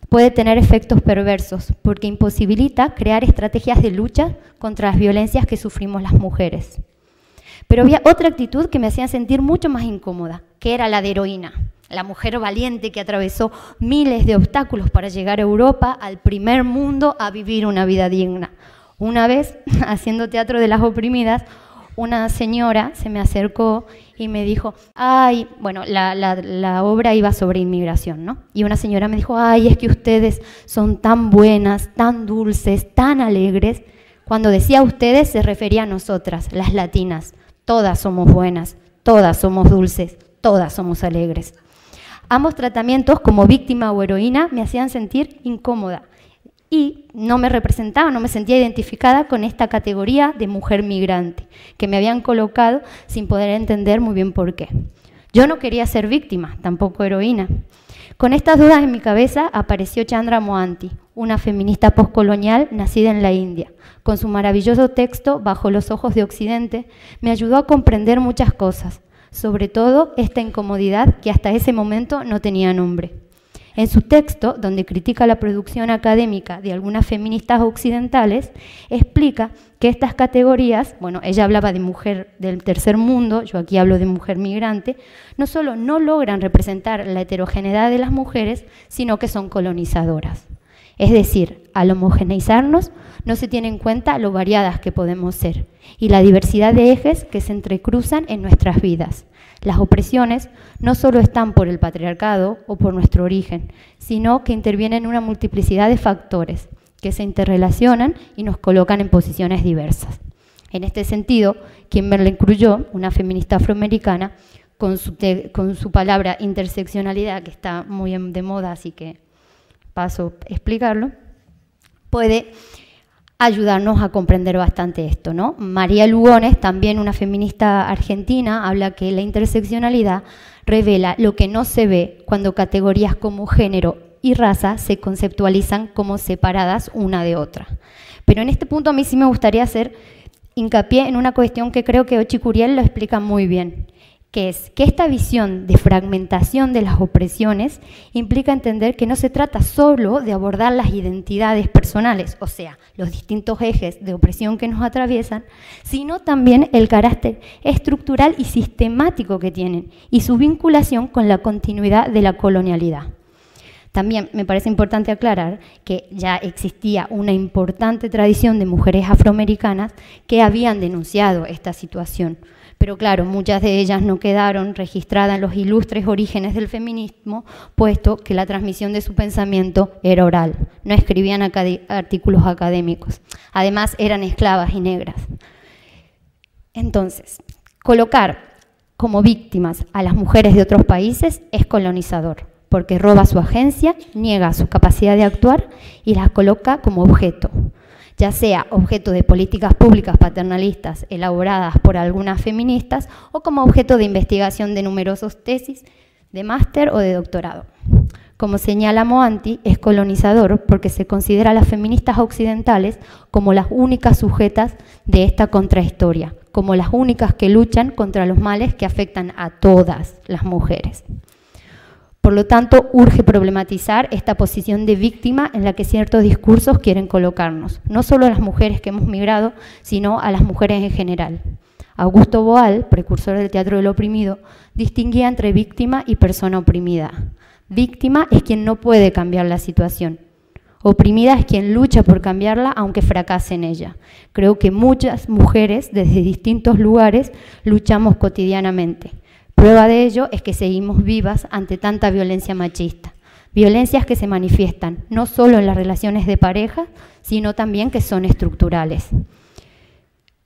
puede tener efectos perversos porque imposibilita crear estrategias de lucha contra las violencias que sufrimos las mujeres. Pero había otra actitud que me hacía sentir mucho más incómoda, que era la de heroína, la mujer valiente que atravesó miles de obstáculos para llegar a Europa, al primer mundo, a vivir una vida digna. Una vez, haciendo teatro de las oprimidas, una señora se me acercó y me dijo, ay, bueno, la obra iba sobre inmigración, ¿no? Y una señora me dijo, ay, es que ustedes son tan buenas, tan dulces, tan alegres. Cuando decía ustedes se refería a nosotras, las latinas. Todas somos buenas, todas somos dulces, todas somos alegres. Ambos tratamientos, como víctima o heroína, me hacían sentir incómoda y no me representaba, no me sentía identificada con esta categoría de mujer migrante que me habían colocado sin poder entender muy bien por qué. Yo no quería ser víctima, tampoco heroína. Con estas dudas en mi cabeza apareció Chandra Mohanty, una feminista postcolonial nacida en la India. Con su maravilloso texto, Bajo los ojos de Occidente, me ayudó a comprender muchas cosas, sobre todo esta incomodidad que hasta ese momento no tenía nombre. En su texto, donde critica la producción académica de algunas feministas occidentales, explica que estas categorías, bueno, ella hablaba de mujer del tercer mundo, yo aquí hablo de mujer migrante, no solo no logran representar la heterogeneidad de las mujeres, sino que son colonizadoras. Es decir, al homogeneizarnos, no se tiene en cuenta lo variadas que podemos ser y la diversidad de ejes que se entrecruzan en nuestras vidas. Las opresiones no solo están por el patriarcado o por nuestro origen, sino que intervienen una multiplicidad de factores que se interrelacionan y nos colocan en posiciones diversas. En este sentido, Kimberly Crenshaw, una feminista afroamericana, con su palabra interseccionalidad, que está muy de moda, así que paso a explicarlo, puede ayudarnos a comprender bastante esto, ¿no? María Lugones, también una feminista argentina, habla que la interseccionalidad revela lo que no se ve cuando categorías como género y raza se conceptualizan como separadas una de otra. Pero en este punto a mí sí me gustaría hacer hincapié en una cuestión que creo que Ochi Curiel lo explica muy bien, que es que esta visión de fragmentación de las opresiones implica entender que no se trata solo de abordar las identidades personales, o sea, los distintos ejes de opresión que nos atraviesan, sino también el carácter estructural y sistemático que tienen y su vinculación con la continuidad de la colonialidad. También me parece importante aclarar que ya existía una importante tradición de mujeres afroamericanas que habían denunciado esta situación. Pero claro, muchas de ellas no quedaron registradas en los ilustres orígenes del feminismo, puesto que la transmisión de su pensamiento era oral, no escribían artículos académicos. Además, eran esclavas y negras. Entonces, colocar como víctimas a las mujeres de otros países es colonizador, porque roba su agencia, niega su capacidad de actuar y las coloca como objeto, ya sea objeto de políticas públicas paternalistas elaboradas por algunas feministas o como objeto de investigación de numerosos tesis de máster o de doctorado. Como señala Mohanty, es colonizador porque se considera a las feministas occidentales como las únicas sujetas de esta contrahistoria, como las únicas que luchan contra los males que afectan a todas las mujeres. Por lo tanto, urge problematizar esta posición de víctima en la que ciertos discursos quieren colocarnos, no solo a las mujeres que hemos migrado, sino a las mujeres en general. Augusto Boal, precursor del teatro del oprimido, distinguía entre víctima y persona oprimida. Víctima es quien no puede cambiar la situación. Oprimida es quien lucha por cambiarla aunque fracase en ella. Creo que muchas mujeres desde distintos lugares luchamos cotidianamente. Prueba de ello es que seguimos vivas ante tanta violencia machista. Violencias que se manifiestan no solo en las relaciones de pareja, sino también que son estructurales.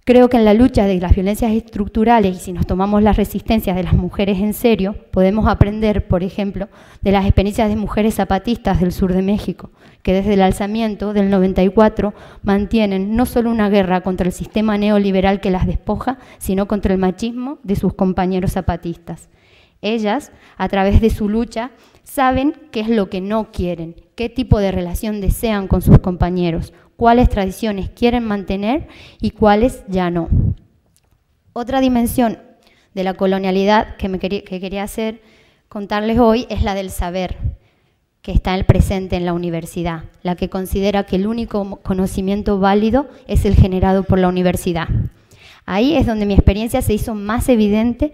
Creo que en la lucha de las violencias estructurales, y si nos tomamos las resistencias de las mujeres en serio, podemos aprender, por ejemplo, de las experiencias de mujeres zapatistas del sur de México, que desde el alzamiento del 94 mantienen no solo una guerra contra el sistema neoliberal que las despoja, sino contra el machismo de sus compañeros zapatistas. Ellas, a través de su lucha, saben qué es lo que no quieren, qué tipo de relación desean con sus compañeros, cuáles tradiciones quieren mantener y cuáles ya no. Otra dimensión de la colonialidad que quería contarles hoy es la del saber, que está en el presente en la universidad, la que considera que el único conocimiento válido es el generado por la universidad. Ahí es donde mi experiencia se hizo más evidente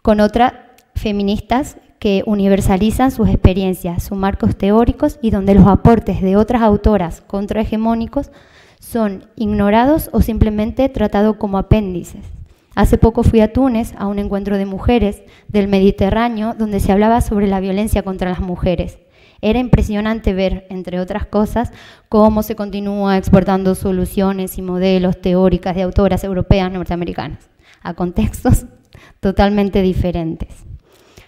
con otras feministas que universalizan sus experiencias, sus marcos teóricos y donde los aportes de otras autoras contrahegemónicos son ignorados o simplemente tratados como apéndices. Hace poco fui a Túnez a un encuentro de mujeres del Mediterráneo donde se hablaba sobre la violencia contra las mujeres. Era impresionante ver, entre otras cosas, cómo se continúa exportando soluciones y modelos teóricas de autoras europeas norteamericanas a contextos totalmente diferentes.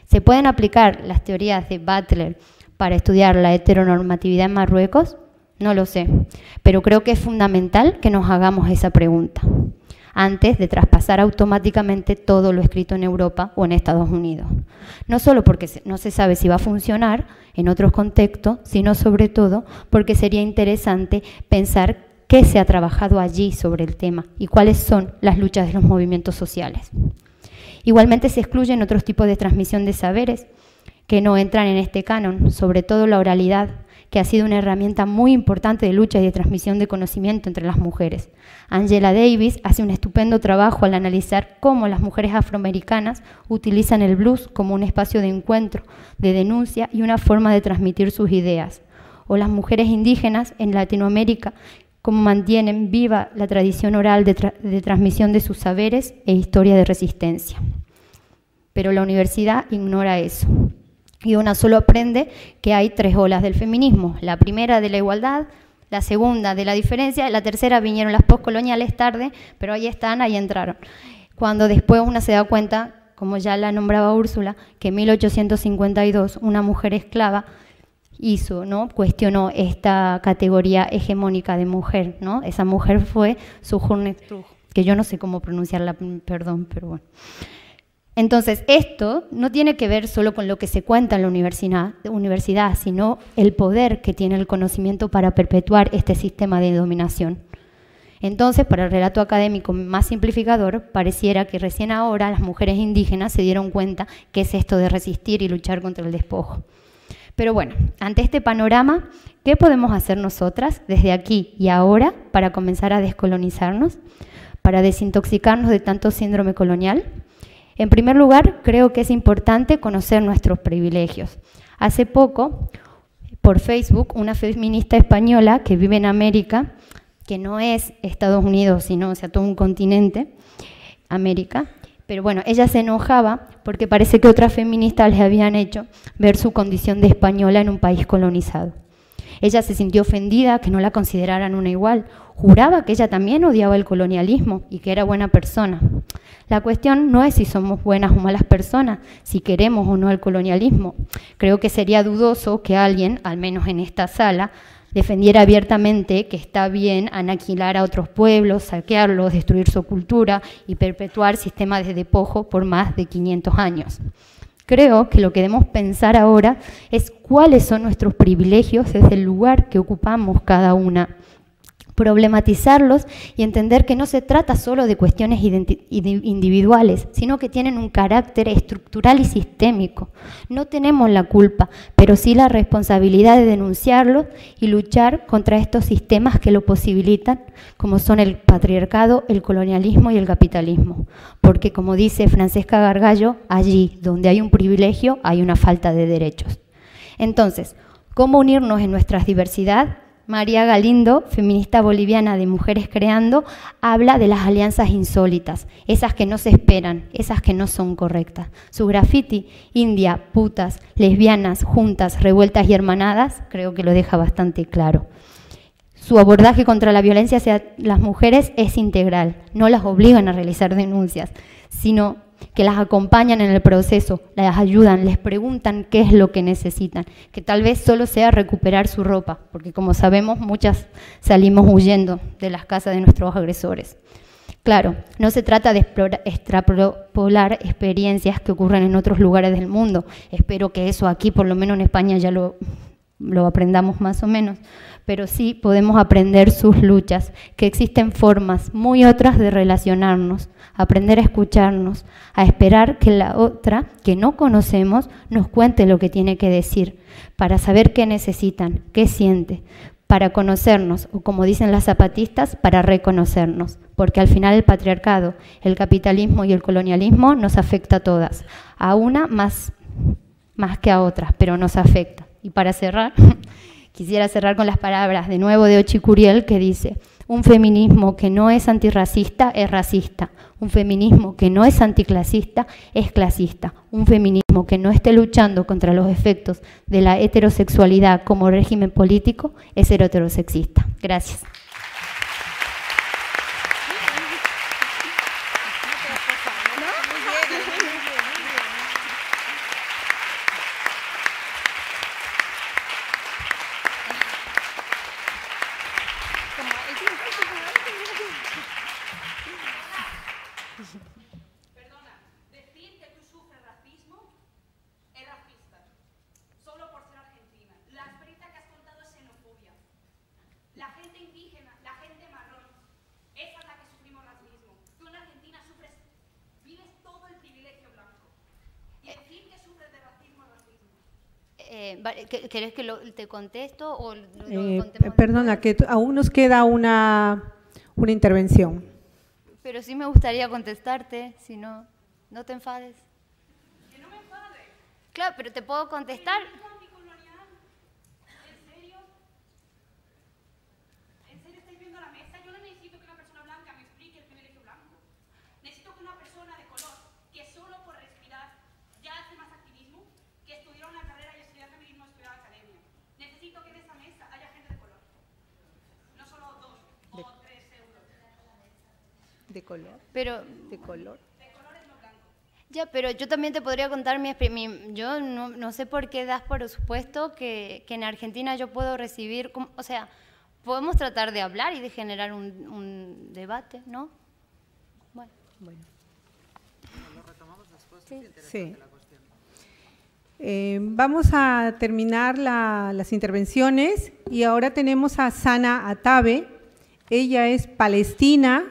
¿Se pueden aplicar las teorías de Butler para estudiar la heteronormatividad en Marruecos? No lo sé, pero creo que es fundamental que nos hagamos esa pregunta. antes de traspasar automáticamente todo lo escrito en Europa o en Estados Unidos. No solo porque no se sabe si va a funcionar en otros contextos, sino sobre todo porque sería interesante pensar qué se ha trabajado allí sobre el tema y cuáles son las luchas de los movimientos sociales. Igualmente se excluyen otros tipos de transmisión de saberes que no entran en este canon, sobre todo la oralidad, que ha sido una herramienta muy importante de lucha y de transmisión de conocimiento entre las mujeres. Angela Davis hace un estupendo trabajo al analizar cómo las mujeres afroamericanas utilizan el blues como un espacio de encuentro, de denuncia y una forma de transmitir sus ideas. O las mujeres indígenas en Latinoamérica, cómo mantienen viva la tradición oral de transmisión de sus saberes e historia de resistencia. Pero la universidad ignora eso. Y una solo aprende que hay 3 olas del feminismo. La primera de la igualdad, la segunda de la diferencia, la tercera vinieron las postcoloniales tarde, pero ahí están, ahí entraron. Cuando después una se da cuenta, como ya la nombraba Úrsula, que en 1852 una mujer esclava cuestionó esta categoría hegemónica de mujer, ¿no? Esa mujer fue Sojourner Truth, que yo no sé cómo pronunciarla, perdón, pero bueno. Entonces, esto no tiene que ver solo con lo que se cuenta en la universidad, sino el poder que tiene el conocimiento para perpetuar este sistema de dominación. Entonces, para el relato académico más simplificador, pareciera que recién ahora las mujeres indígenas se dieron cuenta qué es esto de resistir y luchar contra el despojo. Pero bueno, ante este panorama, ¿qué podemos hacer nosotras desde aquí y ahora para comenzar a descolonizarnos, para desintoxicarnos de tanto síndrome colonial? En primer lugar, creo que es importante conocer nuestros privilegios. Hace poco, por Facebook, una feminista española que vive en América, que no es Estados Unidos, sino todo un continente, América, pero bueno, ella se enojaba porque parece que otras feministas les habían hecho ver su condición de española en un país colonizado. Ella se sintió ofendida que no la consideraran una igual. Juraba que ella también odiaba el colonialismo y que era buena persona. La cuestión no es si somos buenas o malas personas, si queremos o no el colonialismo. Creo que sería dudoso que alguien, al menos en esta sala, defendiera abiertamente que está bien aniquilar a otros pueblos, saquearlos, destruir su cultura y perpetuar sistemas de despojo por más de 500 años. Creo que lo que debemos pensar ahora es cuáles son nuestros privilegios desde el lugar que ocupamos cada una. Problematizarlos y entender que no se trata solo de cuestiones individuales, sino que tienen un carácter estructural y sistémico. No tenemos la culpa, pero sí la responsabilidad de denunciarlos y luchar contra estos sistemas que lo posibilitan, como son el patriarcado, el colonialismo y el capitalismo. Porque, como dice Francesca Gargallo, allí donde hay un privilegio hay una falta de derechos. Entonces, ¿cómo unirnos en nuestra diversidad? María Galindo, feminista boliviana de Mujeres Creando, habla de las alianzas insólitas, esas que no se esperan, esas que no son correctas. Su graffiti, India, putas, lesbianas, juntas, revueltas y hermanadas, creo que lo deja bastante claro. Su abordaje contra la violencia hacia las mujeres es integral, no las obligan a realizar denuncias, sino que las acompañan en el proceso, las ayudan, les preguntan qué es lo que necesitan, que tal vez solo sea recuperar su ropa, porque como sabemos muchas salimos huyendo de las casas de nuestros agresores. Claro, no se trata de extrapolar experiencias que ocurren en otros lugares del mundo, espero que eso aquí, por lo menos en España, ya lo aprendamos más o menos, pero sí podemos aprender sus luchas, que existen formas muy otras de relacionarnos, aprender a escucharnos, a esperar que la otra, que no conocemos, nos cuente lo que tiene que decir, para saber qué necesitan, qué siente, para conocernos, o como dicen las zapatistas, para reconocernos, porque al final el patriarcado, el capitalismo y el colonialismo nos afecta a todas, a una más que a otras, pero nos afecta. Y para cerrar, quisiera cerrar con las palabras de nuevo de Ochi Curiel, que dice: un feminismo que no es antirracista es racista, un feminismo que no es anticlasista es clasista, un feminismo que no esté luchando contra los efectos de la heterosexualidad como régimen político es heterosexista. Gracias. ¿Querés que te contesto o lo contemos Perdona, después? que aún nos queda una intervención. Pero sí me gustaría contestarte, si no, no te enfades. Que no me enfade. Claro, pero te puedo contestar. ¿En serio estáis viendo la mesa? Yo no necesito que una persona blanca me explique el privilegio blanco. Necesito que una persona de color, que solo por respirar ya hace más activismo, que estudió una carrera y estudiar feminismo, estudiar academia. Necesito que en esa mesa haya gente de color. No solo 2 o 3 euros. ¿De color? Pero, ¿De color? ya, pero yo también te podría contar yo no sé por qué das por supuesto que en Argentina yo puedo recibir, o sea, podemos tratar de hablar y de generar un debate, ¿no? Bueno. Lo retomamos después. Sí. Es interesante la cuestión. Vamos a terminar las intervenciones y ahora tenemos a Sana Atabe. Ella es palestina,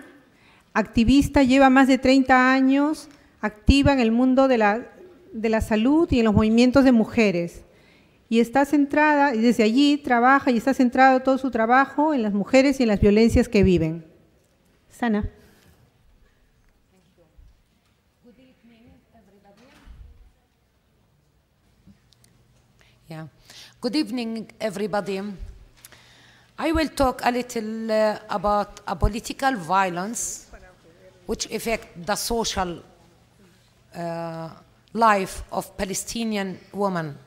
activista, lleva más de 30 años activa en el mundo de la salud y en los movimientos de mujeres. Y está centrada, y desde allí trabaja y está centrado todo su trabajo en las mujeres y en las violencias que viven. Sana. Yeah. Good evening, everybody. I will talk a little about a political violence which affect the social life of Palestinian women.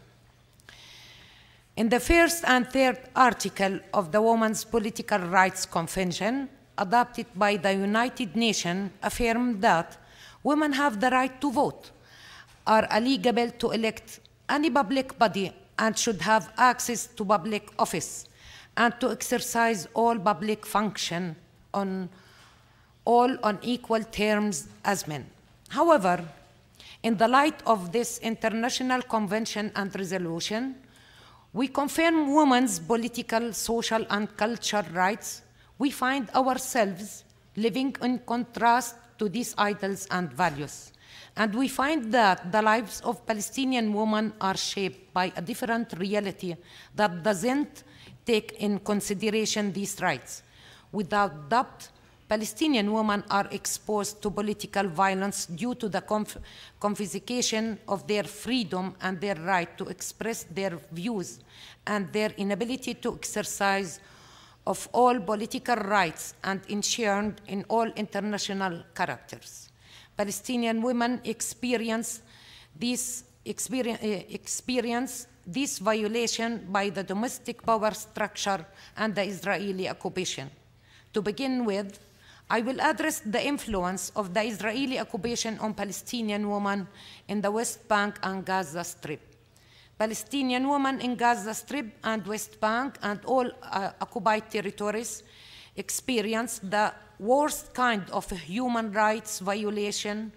In the first and third article of the Women's Political Rights Convention, adopted by the United Nations, affirmed that women have the right to vote, are eligible to elect any public body, and should have access to public office, and to exercise all public function on equal terms as men. However, in the light of this international convention and resolution, we confirm women's political, social, and cultural rights. We find ourselves living in contrast to these ideals and values. And we find that the lives of Palestinian women are shaped by a different reality that doesn't take in consideration these rights. Without doubt, Palestinian women are exposed to political violence due to the confiscation of their freedom and their right to express their views and their inability to exercise of all political rights and enshrined in all international charters. Palestinian women experience this violation by the domestic power structure and the Israeli occupation. To begin with, I will address the influence of the Israeli occupation on Palestinian women in the West Bank and Gaza Strip. Palestinian women in Gaza Strip and West Bank and all occupied territories experience the worst kind of human rights violation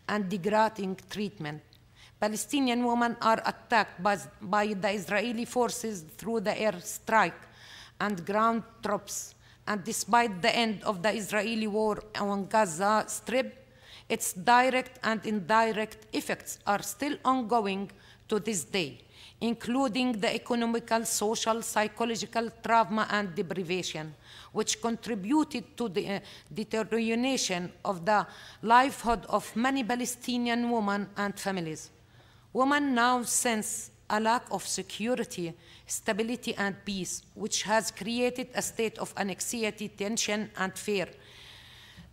and degrading treatment. Palestinian women are attacked by the Israeli forces through the air strike and ground troops. And despite the end of the Israeli war on Gaza Strip, its direct and indirect effects are still ongoing to this day, including the economical, social, psychological trauma and deprivation, which contributed to the deterioration of the livelihood of many Palestinian women and families. Women now sense a lack of security, stability, and peace, which has created a state of anxiety, tension, and fear.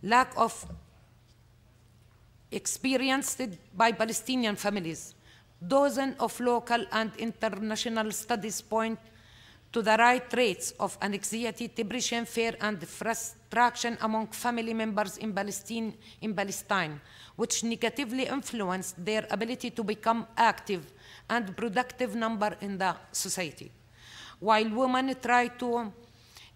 Lack of experienced by Palestinian families. Dozens of local and international studies point to the right rates of anxiety, depression, fear, and frustration among family members in Palestine, which negatively influence their ability to become active and productive member in the society. While women try to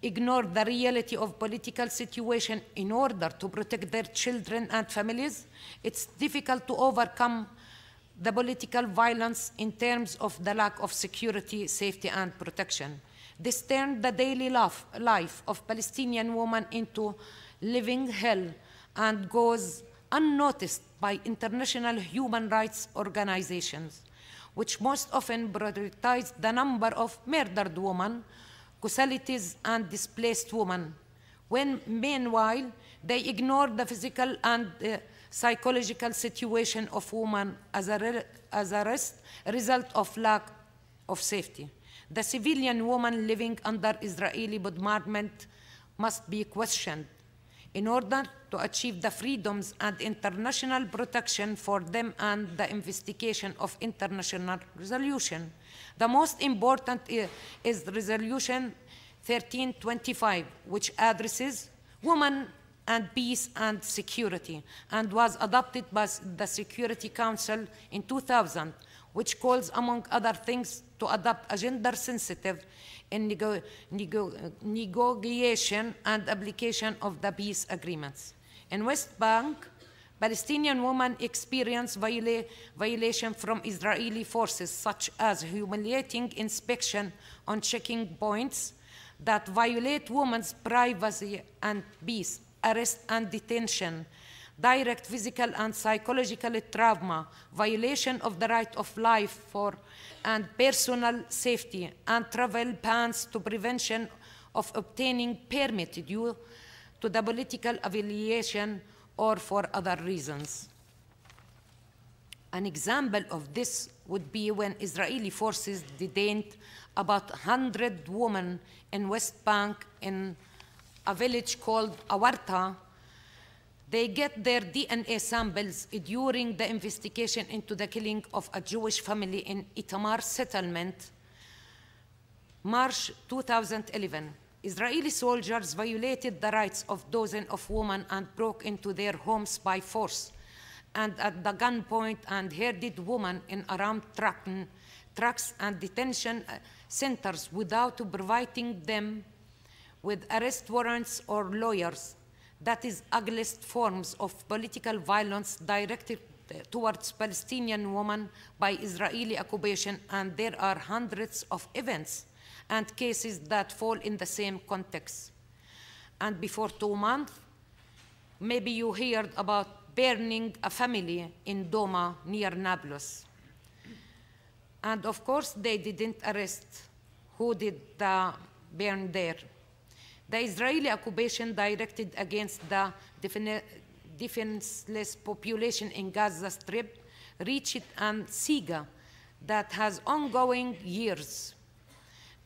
ignore the reality of political situation in order to protect their children and families, it's difficult to overcome the political violence in terms of the lack of security, safety, and protection. This turned the daily life of Palestinian women into living hell and goes unnoticed by international human rights organizations. which most often prioritize the number of murdered women, casualties, and displaced women, when meanwhile they ignore the physical and psychological situation of women as a result of lack of safety. The civilian woman living under Israeli bombardment must be questioned in order to achieve the freedoms and international protection for them and the investigation of international resolution. The most important is Resolution 1325, which addresses women and peace and security, and was adopted by the Security Council in 2000, which calls, among other things, to adopt a gender-sensitive negotiation and application of the peace agreements. In West Bank, Palestinian women experience violation from Israeli forces, such as humiliating inspection on checking points that violate women's privacy and peace, arrest and detention, direct physical and psychological trauma, violation of the right of life and personal safety, and travel bans to prevention of obtaining permit due to the political affiliation or for other reasons. An example of this would be when Israeli forces detained about 100 women in West Bank in a village called Awarta. They get their DNA samples during the investigation into the killing of a Jewish family in Itamar settlement, March 2011. Israeli soldiers violated the rights of dozens of women and broke into their homes by force, and at the gunpoint and herded women in armed trucks and detention centers without providing them with arrest warrants or lawyers. That is ugliest forms of political violence directed towards Palestinian women by Israeli occupation, and there are hundreds of events and cases that fall in the same context. And before 2 months, maybe you heard about burning a family in Doma near Nablus. And of course, they didn't arrest who did the burn there. The Israeli occupation directed against the defenseless population in Gaza Strip reached an saga that has ongoing years,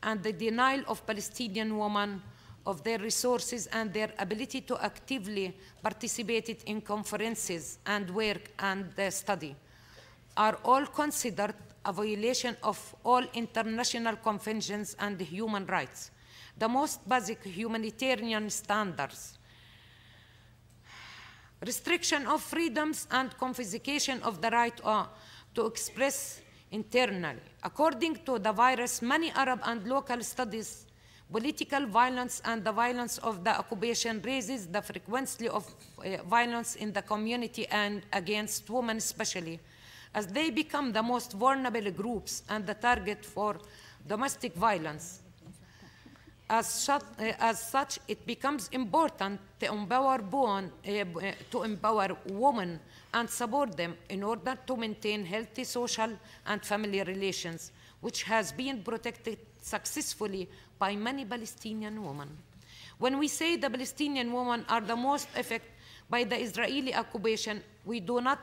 and the denial of Palestinian women of their resources and their ability to actively participate in conferences and work and study are all considered a violation of all international conventions and human rights, the most basic humanitarian standards. Restriction of freedoms and confiscation of the right to express internally. According to the virus, many Arab and local studies, political violence and the violence of the occupation raises the frequency of violence in the community and against women especially, as they become the most vulnerable groups and the target for domestic violence. As such, it becomes important to empower women and support them in order to maintain healthy social and family relations, which has been protected successfully by many Palestinian women. When we say the Palestinian women are the most affected by the Israeli occupation, we do not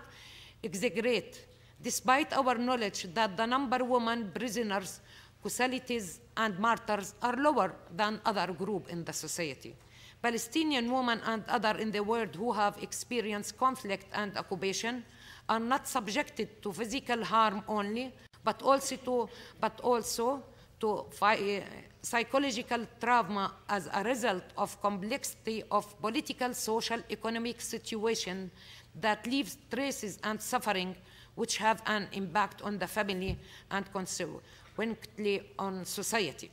exaggerate, despite our knowledge that the number of women prisoners, casualties, and martyrs are lower than other groups in the society. Palestinian women and others in the world who have experienced conflict and occupation are not subjected to physical harm only, but also to psychological trauma as a result of complexity of political, social, economic situation that leaves traces and suffering which have an impact on the family and consequently on society.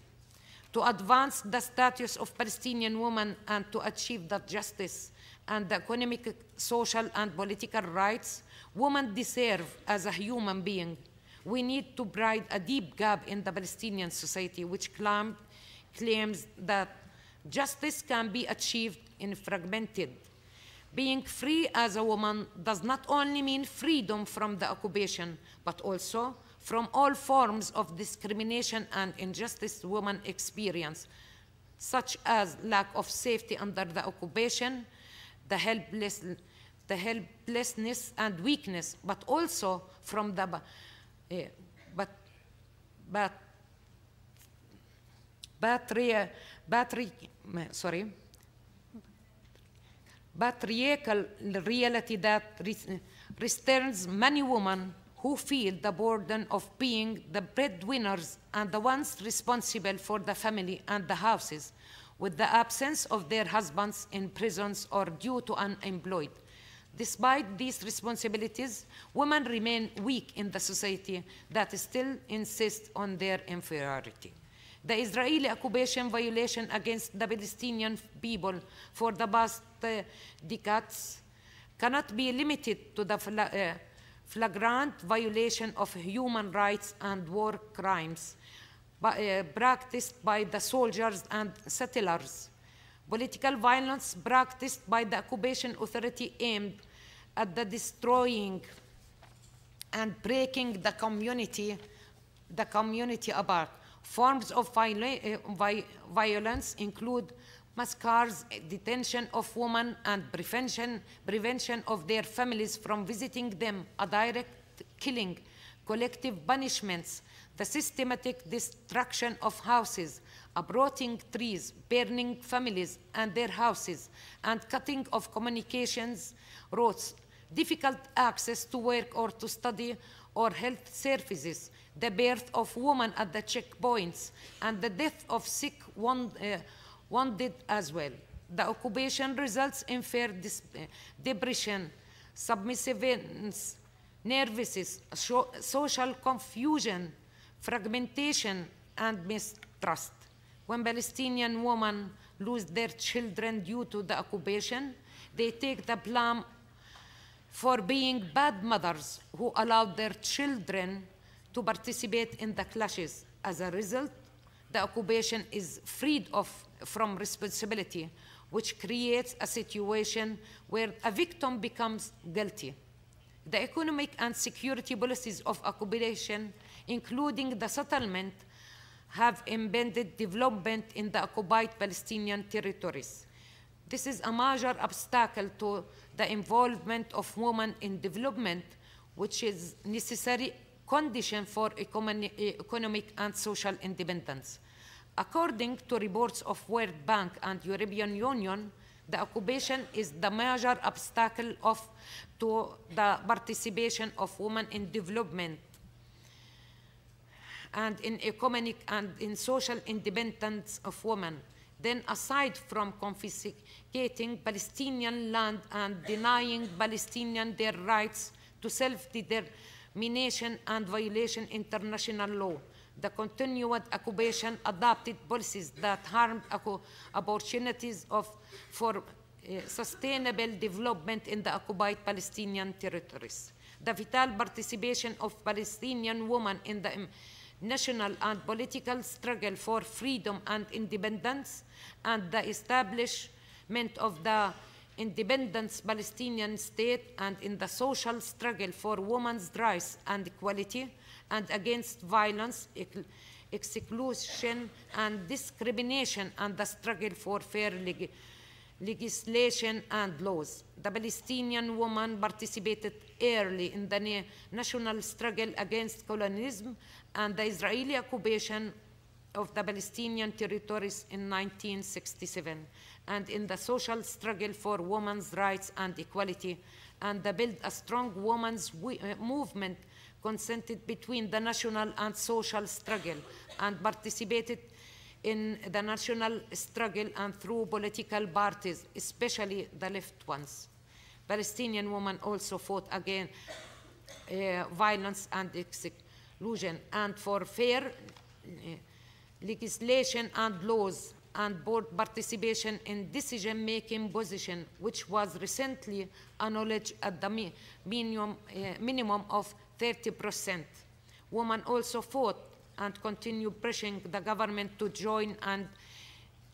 To advance the status of Palestinian women and to achieve that justice and the economic, social, and political rights women deserve as a human being, we need to bridge a deep gap in the Palestinian society which claims that justice can be achieved in fragmented. Being free as a woman does not only mean freedom from the occupation, but also from all forms of discrimination and injustice women experience, such as lack of safety under the occupation, the helplessness and weakness, but also from the patriarchal reality that restrains many women who feel the burden of being the breadwinners and the ones responsible for the family and the houses, with the absence of their husbands in prisons or due to unemployed. Despite these responsibilities, women remain weak in the society that still insists on their inferiority. The Israeli occupation violation against the Palestinian people for the past decades cannot be limited to the flagrant violation of human rights and war crimes practiced by the soldiers and settlers. Political violence practiced by the occupation authority aimed at the destroying and breaking the community apart. Forms of violence include massacres, detention of women, and prevention of their families from visiting them, a direct killing, collective punishments, the systematic destruction of houses, uprooting trees, burning families and their houses, and cutting of communications routes, difficult access to work or to study or health services, the birth of women at the checkpoints, and the death of sick wounded as well. The occupation results in fear, depression, submissiveness, nervousness, social confusion, fragmentation, and mistrust. When Palestinian women lose their children due to the occupation, they take the blame for being bad mothers who allowed their children to participate in the clashes. As a result, the occupation is freed from responsibility, which creates a situation where a victim becomes guilty. The economic and security policies of occupation, including the settlement, have impeded development in the occupied Palestinian territories. This is a major obstacle to the involvement of women in development, which is a necessary condition for economic and social independence. According to reports of World Bank and European Union, the occupation is the major obstacle to the participation of women in development and in economic and in social independence of women. Then, aside from confiscating Palestinian land and denying Palestinians their rights to self-determination and violation international law, the continued occupation adopted policies that harmed opportunities for sustainable development in the occupied Palestinian territories. The vital participation of Palestinian women in the national and political struggle for freedom and independence, and the establishment of the independent Palestinian state, and in the social struggle for women's rights and equality, and against violence, exclusion, and discrimination, and the struggle for fair legislation and laws. The Palestinian women participated early in the national struggle against colonialism and the Israeli occupation of the Palestinian territories in 1967, and in the social struggle for women's rights and equality, and built a strong women's movement consented between the national and social struggle, and participated in the national struggle and through political parties, especially the left ones. Palestinian women also fought against violence and exclusion, and for fair legislation and laws, and board participation in decision-making position, which was recently acknowledged at the minimum of 30%. Women also fought and continue pushing the government to join and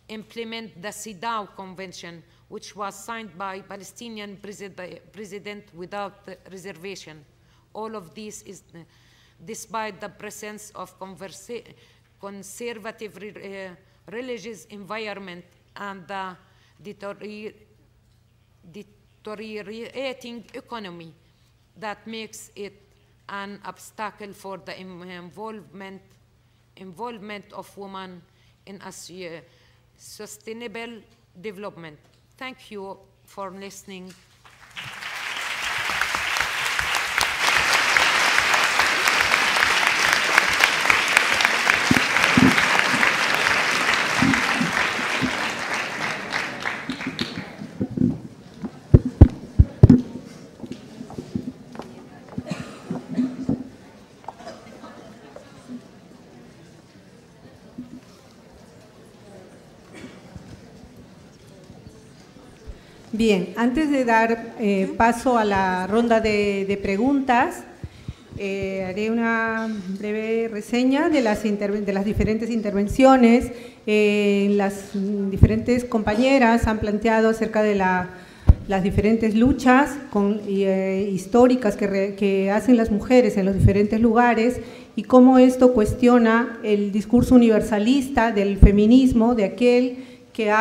implement the CEDAW Convention, which was signed by Palestinian president without reservation. All of this is despite the presence of conservative religious environment and the deteriorating economy that makes it an obstacle for the involvement of women in sustainable development. Thank you for listening. Bien, antes de dar paso a la ronda de preguntas, haré una breve reseña de las diferentes intervenciones. Las diferentes compañeras han planteado acerca de las diferentes luchas históricas que hacen las mujeres en los diferentes lugares y cómo esto cuestiona el discurso universalista del feminismo, de aquel que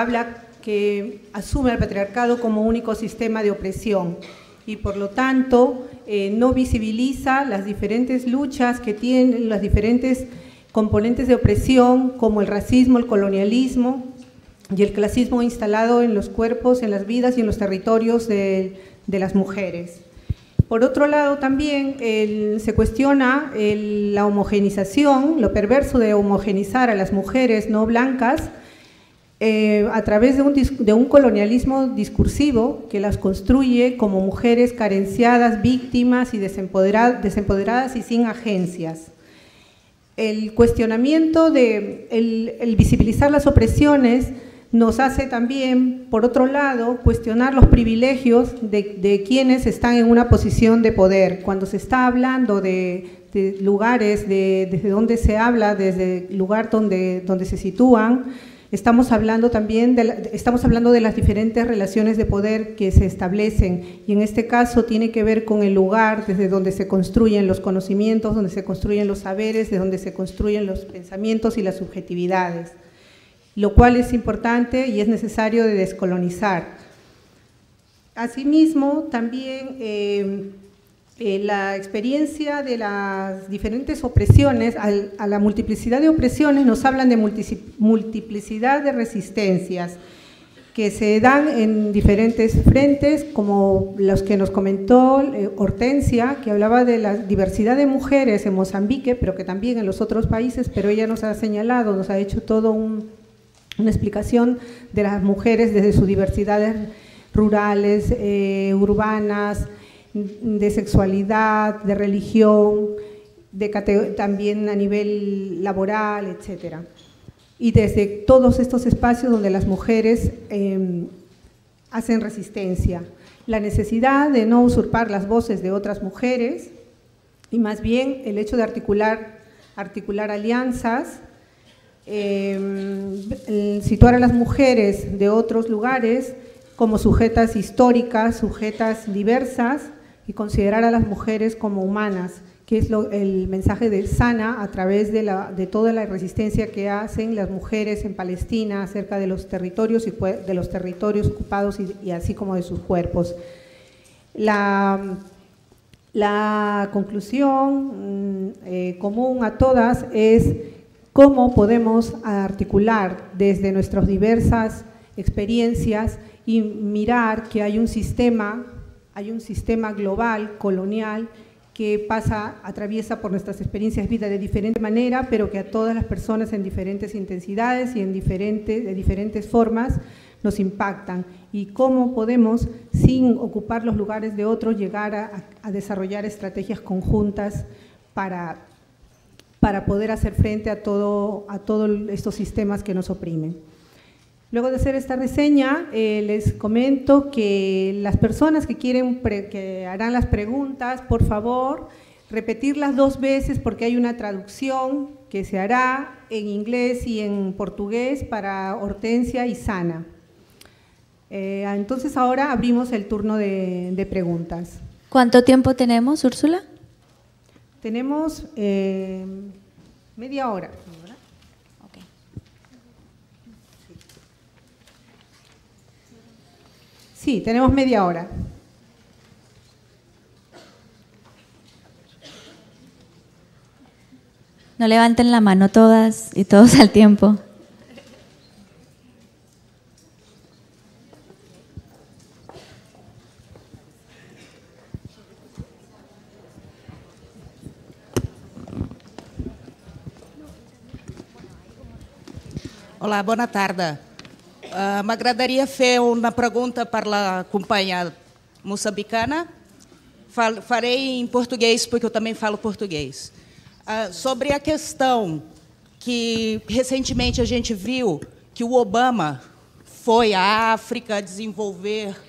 asume al patriarcado como único sistema de opresión y por lo tanto no visibiliza las diferentes luchas que tienen las diferentes componentes de opresión como el racismo, el colonialismo y el clasismo instalado en los cuerpos, en las vidas y en los territorios de las mujeres. Por otro lado también se cuestiona la homogenización, lo perverso de homogenizar a las mujeres no blancas a través de un colonialismo discursivo que las construye como mujeres carenciadas, víctimas y desempoderadas y sin agencias. El cuestionamiento el visibilizar las opresiones nos hace también, por otro lado, cuestionar los privilegios de quienes están en una posición de poder. Cuando se está hablando de lugares, desde donde se habla, desde el lugar donde se sitúan, estamos hablando también de las diferentes relaciones de poder que se establecen y en este caso tiene que ver con el lugar desde donde se construyen los conocimientos, donde se construyen los saberes, de donde se construyen los pensamientos y las subjetividades, lo cual es importante y es necesario de descolonizar. Asimismo, también la experiencia de las diferentes opresiones, a la multiplicidad de opresiones nos hablan de multiplicidad de resistencias que se dan en diferentes frentes, como los que nos comentó Hortensia, que hablaba de la diversidad de mujeres en Mozambique, pero que también en los otros países, pero ella nos ha señalado, nos ha hecho todo una explicación de las mujeres desde sus diversidades rurales, urbanas, de sexualidad, de religión, también a nivel laboral, etcétera. Y desde todos estos espacios donde las mujeres hacen resistencia. La necesidad de no usurpar las voces de otras mujeres y más bien el hecho de articular alianzas, situar a las mujeres de otros lugares como sujetas históricas, sujetas diversas y considerar a las mujeres como humanas, que es el mensaje de Sana a través de toda la resistencia que hacen las mujeres en Palestina acerca de los territorios ocupados y así como de sus cuerpos. La conclusión común a todas es cómo podemos articular desde nuestras diversas experiencias y mirar que hay un sistema global, colonial, que atraviesa por nuestras experiencias de vida de diferente manera, pero que a todas las personas en diferentes intensidades y de diferentes formas nos impactan. Y cómo podemos, sin ocupar los lugares de otros, llegar a desarrollar estrategias conjuntas para poder hacer frente a todos estos sistemas que nos oprimen. Luego de hacer esta reseña, les comento que las personas que harán las preguntas, por favor, repetirlas 2 veces porque hay una traducción que se hará en inglés y en portugués para Hortensia y Sana. Entonces ahora abrimos el turno de preguntas. ¿Cuánto tiempo tenemos, Úrsula? Tenemos media hora. Okay. Sí, tenemos media hora. No levanten la mano todas y todos al tiempo. Olá, boa tarde. M'agradaria fer una pergunta para a companhia moçambicana. Farei em português, porque eu também falo português. Sobre a questão que recentemente a gente viu que o Obama foi à África desenvolver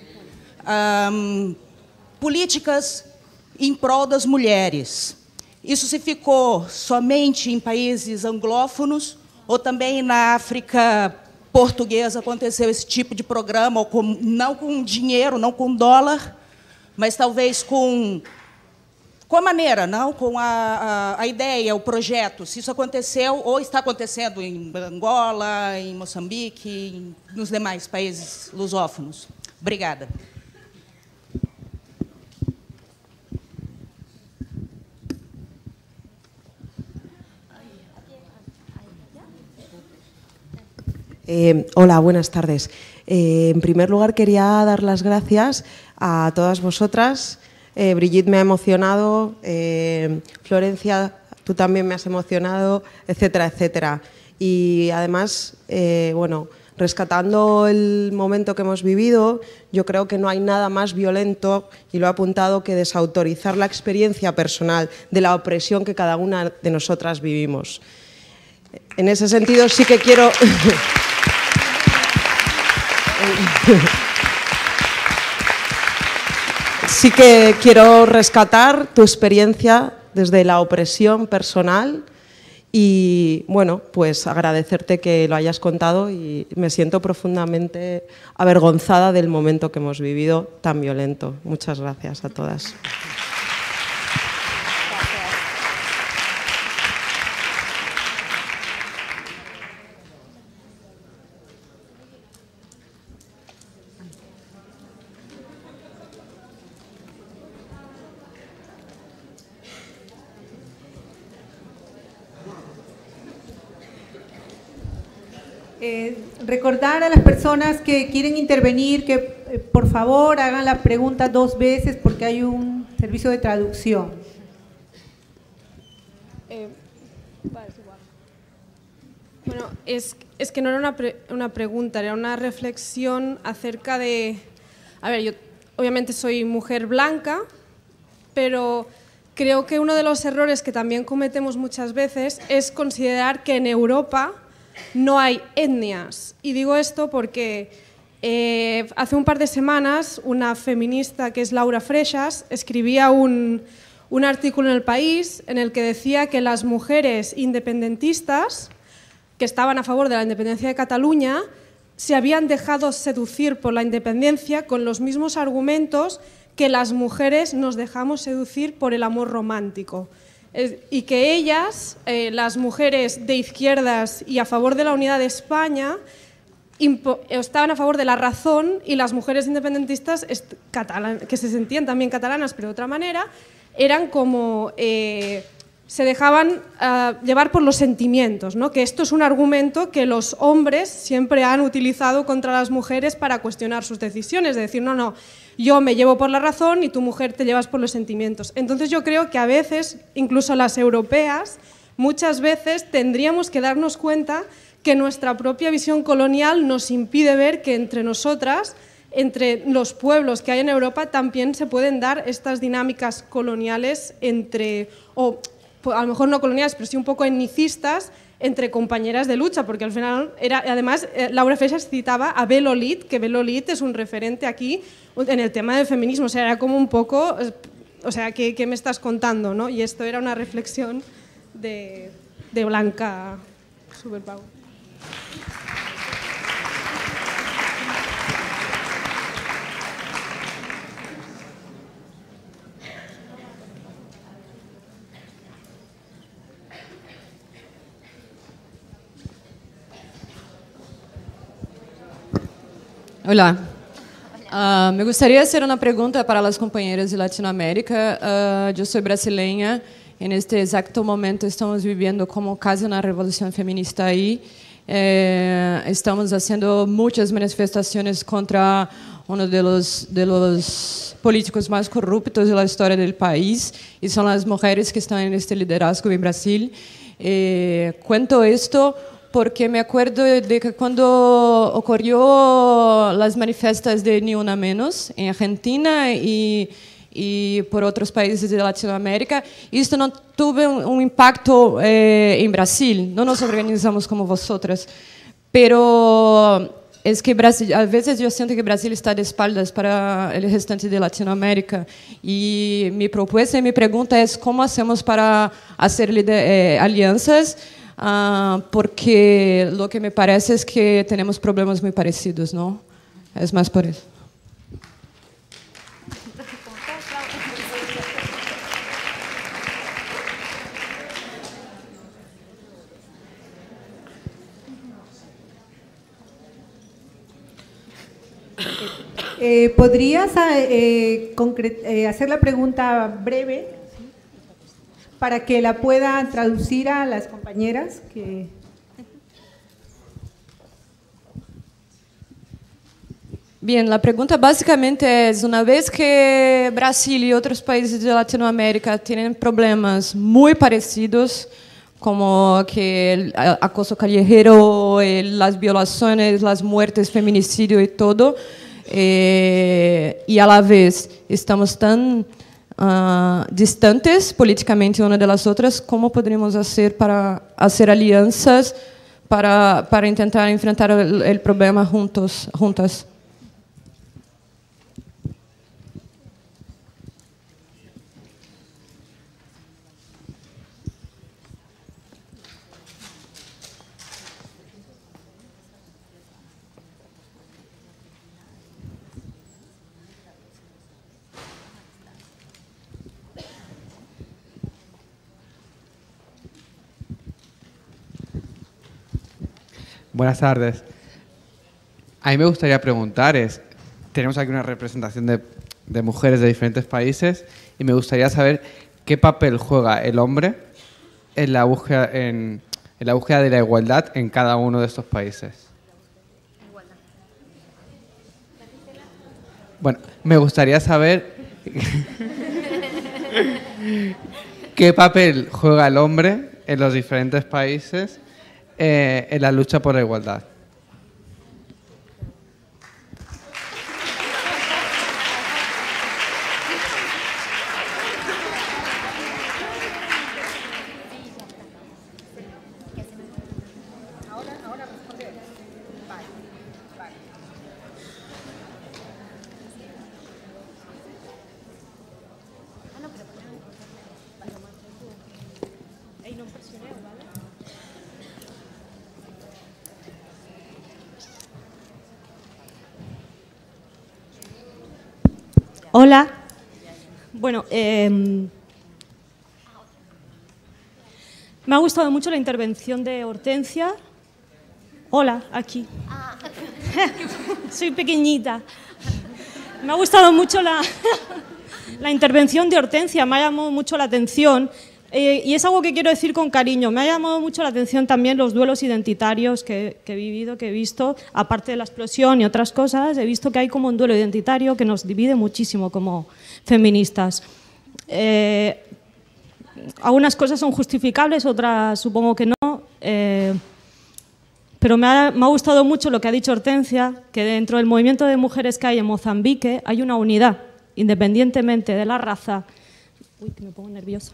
políticas em prol das mulheres. Isso se ficou somente em países anglófonos ou também na África portuguesa aconteceu esse tipo de programa, ou não com dinheiro, não com dólar, mas talvez com a maneira, não com a ideia, o projeto. Se isso aconteceu ou está acontecendo em Angola, em Moçambique, nos demais países lusófonos. Obrigada. Hola, buenas tardes. En primer lugar, quería dar las gracias a todas vosotras. Brigitte me ha emocionado, Florencia, tú también me has emocionado, etcétera, etcétera. Y además, bueno, rescatando el momento que hemos vivido, yo creo que no hay nada más violento, y lo he apuntado, que desautorizar la experiencia personal de la opresión que cada una de nosotras vivimos. En ese sentido, sí que quiero... Sí que quiero rescatar tu experiencia desde la opresión personal y, bueno, pues agradecerte que lo hayas contado, y me siento profundamente avergonzada del momento que hemos vivido tan violento. Muchas gracias a todas. Recordar a las personas que quieren intervenir que por favor hagan la pregunta 2 veces porque hay un servicio de traducción. Bueno, es que no era una pregunta, era una reflexión acerca de... A ver, yo obviamente soy mujer blanca, pero creo que uno de los errores que también cometemos muchas veces es considerar que en Europa no hay etnias. Y digo esto porque hace un par de semanas una feminista que es Laura Freixas escribía un artículo en El País en el que decía que las mujeres independentistas que estaban a favor de la independencia de Cataluña se habían dejado seducir por la independencia con los mismos argumentos que las mujeres nos dejamos seducir por el amor romántico. Y que ellas, las mujeres de izquierdas y a favor de la unidad de España, estaban a favor de la razón, y las mujeres independentistas que se sentían también catalanas pero de otra manera, eran como... se dejaban llevar por los sentimientos, ¿no? Que esto es un argumento que los hombres siempre han utilizado contra las mujeres para cuestionar sus decisiones, de decir, no, yo me llevo por la razón y tu mujer te llevas por los sentimientos. Entonces yo creo que a veces, incluso las europeas, muchas veces tendríamos que darnos cuenta que nuestra propia visión colonial nos impide ver que entre nosotras, entre los pueblos que hay en Europa, también se pueden dar estas dinámicas coloniales o a lo mejor no coloniales, pero sí un poco etnicistas, entre compañeras de lucha, porque al final además Laura Freixas citaba a Bel Olid, que Bel Olid es un referente aquí en el tema del feminismo, o sea, era como un poco, o sea, ¿qué me estás contando, no? Y esto era una reflexión de Blanca Superpower. Hola. Me gustaría hacer una pregunta para las compañeras de Latinoamérica. Yo soy brasileña. En este exacto momento estamos viviendo como casi una revolución feminista ahí. Estamos haciendo muchas manifestaciones contra uno de los políticos más corruptos de la historia del país, y son las mujeres que están en este liderazgo en Brasil. Cuento esto porque me acuerdo de que cuando ocurrió las manifestas de Ni Una Menos en Argentina y por otros países de Latinoamérica, esto no tuvo un impacto en Brasil. No nos organizamos como vosotras, pero es que Brasil, a veces yo siento que Brasil está de espaldas para el restante de Latinoamérica, y mi propuesta y mi pregunta es cómo hacemos para hacer alianzas, porque lo que me parece es que tenemos problemas muy parecidos, ¿no? Es más por eso. ¿Podrías hacer la pregunta breve para que la pueda traducir a las compañeras? Bien, la pregunta básicamente es, una vez que Brasil y otros países de Latinoamérica tienen problemas muy parecidos, como que el acoso callejero, las violaciones, las muertes, feminicidio y todo, y a la vez estamos tan distantes políticamente una de las otras, ¿cómo podríamos hacer para hacer alianzas para intentar enfrentar el problema juntas? Buenas tardes. A mí me gustaría preguntar, tenemos aquí una representación de mujeres de diferentes países, y me gustaría saber qué papel juega el hombre en la búsqueda de la igualdad en cada uno de estos países. Bueno, me gustaría saber qué papel juega el hombre en los diferentes países en la lucha por la igualdad. Hola. Bueno, me ha gustado mucho la intervención de Hortensia. Hola, aquí. Soy pequeñita. Me ha gustado mucho la intervención de Hortensia, me ha llamado mucho la atención. Y es algo que quiero decir con cariño. Me ha llamado mucho la atención también los duelos identitarios que he vivido, que he visto, aparte de la explosión y otras cosas, he visto que hay como un duelo identitario que nos divide muchísimo como feministas. Algunas cosas son justificables, otras supongo que no, pero me ha gustado mucho lo que ha dicho Hortensia, que dentro del movimiento de mujeres que hay en Mozambique hay una unidad, independientemente de la raza. Uy, que me pongo nerviosa.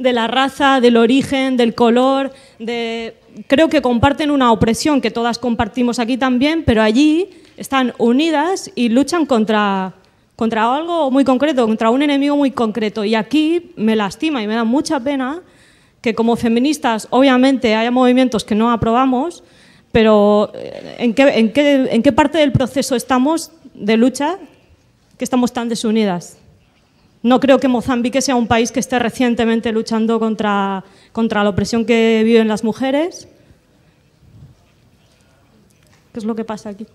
De la raza, del origen, del color, creo que comparten una opresión que todas compartimos aquí también, pero allí están unidas y luchan contra algo muy concreto, contra un enemigo muy concreto. Y aquí me lastima y me da mucha pena que como feministas, obviamente, haya movimientos que no aprobamos, pero ¿en qué parte del proceso estamos de lucha que estamos tan desunidas? No creo que Mozambique sea un país que esté recientemente luchando contra la opresión que viven las mujeres. ¿Qué es lo que pasa aquí?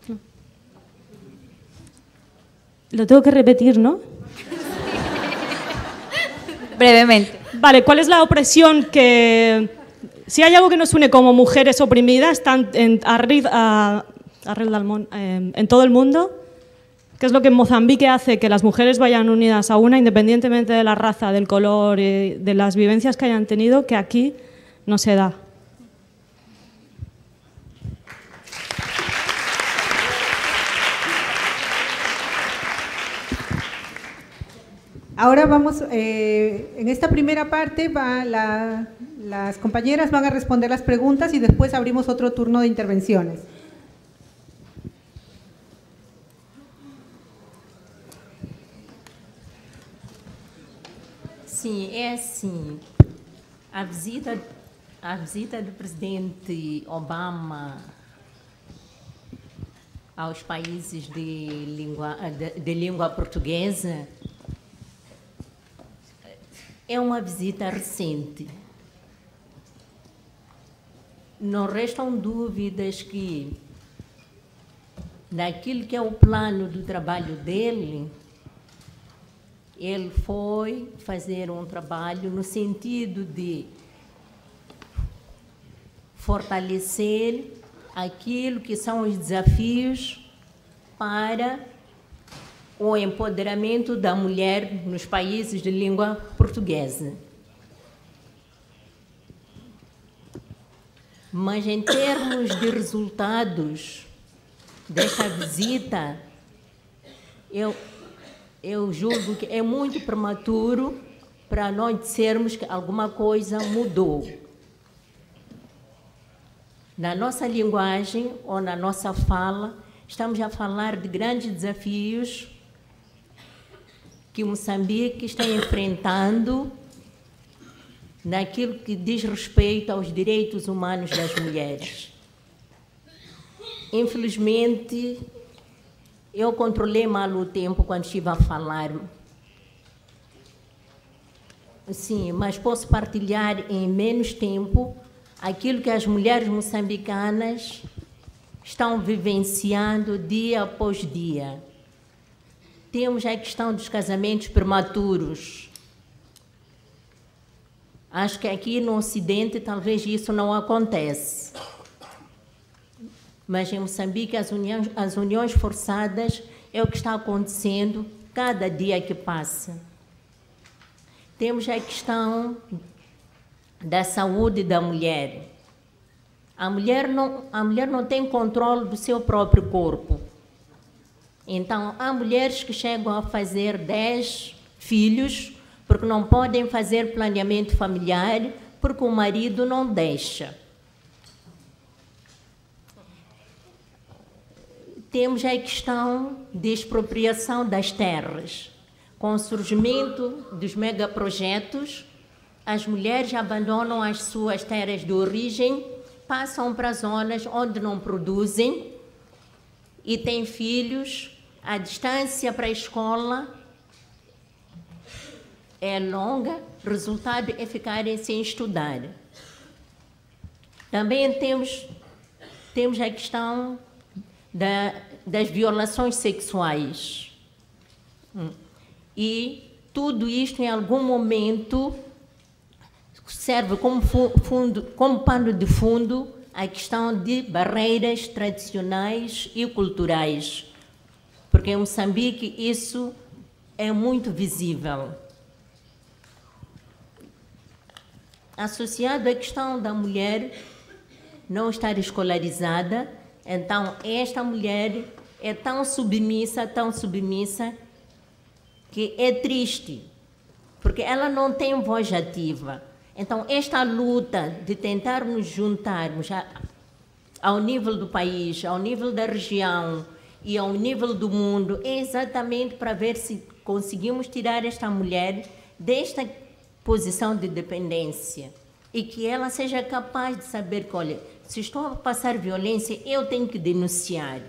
Lo tengo que repetir, ¿no? Brevemente. Vale, ¿cuál es la opresión que... Si hay algo que nos une como mujeres oprimidas en todo el mundo, ¿qué es lo que en Mozambique hace que las mujeres vayan unidas a una, independientemente de la raza, del color y de las vivencias que hayan tenido, que aquí no se da? Ahora vamos, en esta primera parte las compañeras van a responder las preguntas y después abrimos otro turno de intervenciones. Sim, é assim. A visita do presidente Obama aos países de língua portuguesa é uma visita recente. Não restam dúvidas que, naquilo que é o plano do trabalho dele, ele foi fazer um trabalho no sentido de fortalecer aquilo que são os desafios para o empoderamento da mulher nos países de língua portuguesa. Mas, em termos de resultados desta visita, eu julgo que é muito prematuro para nós dizermos que alguma coisa mudou. Na nossa linguagem ou na nossa fala, estamos a falar de grandes desafios que Moçambique está enfrentando naquilo que diz respeito aos direitos humanos das mulheres. Infelizmente, eu controlei mal o tempo quando estive a falar. Sim, mas posso partilhar em menos tempo aquilo que as mulheres moçambicanas estão vivenciando dia após dia. Temos a questão dos casamentos prematuros. Acho que aqui no Ocidente talvez isso não acontece. Mas em Moçambique as uniões forçadas é o que está acontecendo cada dia que passa. Temos a questão da saúde da mulher. A mulher não tem controle do seu próprio corpo. Então, há mulheres que chegam a fazer 10 filhos porque não podem fazer planeamento familiar porque o marido não deixa. Temos a questão de expropriação das terras. Com o surgimento dos megaprojetos, as mulheres abandonam as suas terras de origem, passam para zonas onde não produzem e têm filhos. A distância para a escola é longa, resultado é ficarem sem estudar. Também temos a questão das violações sexuais. E tudo isto, em algum momento, serve como pano de fundo a questão de barreiras tradicionais e culturais. Porque em Moçambique isso é muito visível. Associado à questão da mulher não estar escolarizada, então esta mulher é tão submissa, que é triste, porque ela não tem voz ativa. Então esta luta de tentar nos juntarmos ao nível do país, ao nível da região e ao nível do mundo, é exatamente para ver se conseguimos tirar esta mulher desta posição de dependência e que ela seja capaz de saber que, olha, se estou a passar violência, eu tenho que denunciar.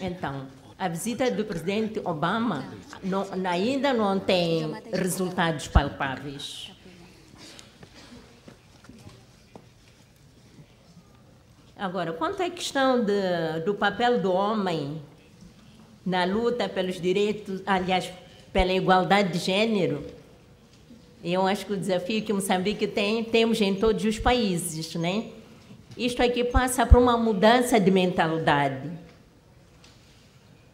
Então, a visita do presidente Obama ainda não tem resultados palpáveis. Agora, quanto à questão do papel do homem na luta pelos direitos, aliás, pela igualdade de gênero. Eu acho que o desafio que Moçambique tem, temos em todos os países, né? Isto aqui passa por uma mudança de mentalidade.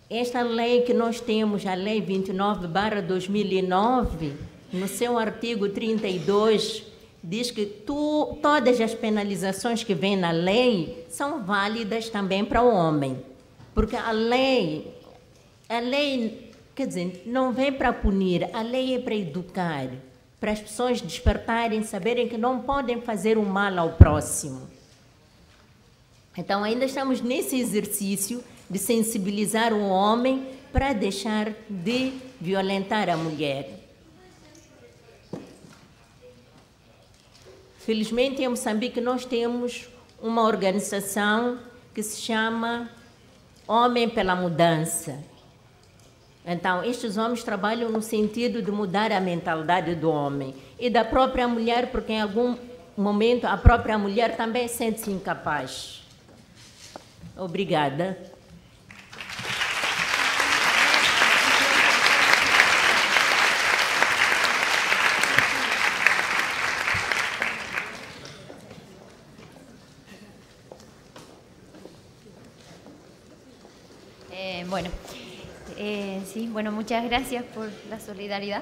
Esta lei que nós temos, a Lei 29/2009, no seu artigo 32, diz que todas as penalizações que vêm na lei são válidas também para o homem. Porque a lei, quer dizer, não vem para punir, a lei é para educar, para as pessoas despertarem, saberem que não podem fazer o mal ao próximo. Então, ainda estamos nesse exercício de sensibilizar o homem para deixar de violentar a mulher. Felizmente, em Moçambique, nós temos uma organização que se chama Homem pela Mudança. Então, estes homens trabalham no sentido de mudar a mentalidade do homem e da própria mulher, porque em algum momento a própria mulher também sente-se incapaz. Obrigada. Sí, bueno, muchas gracias por la solidaridad.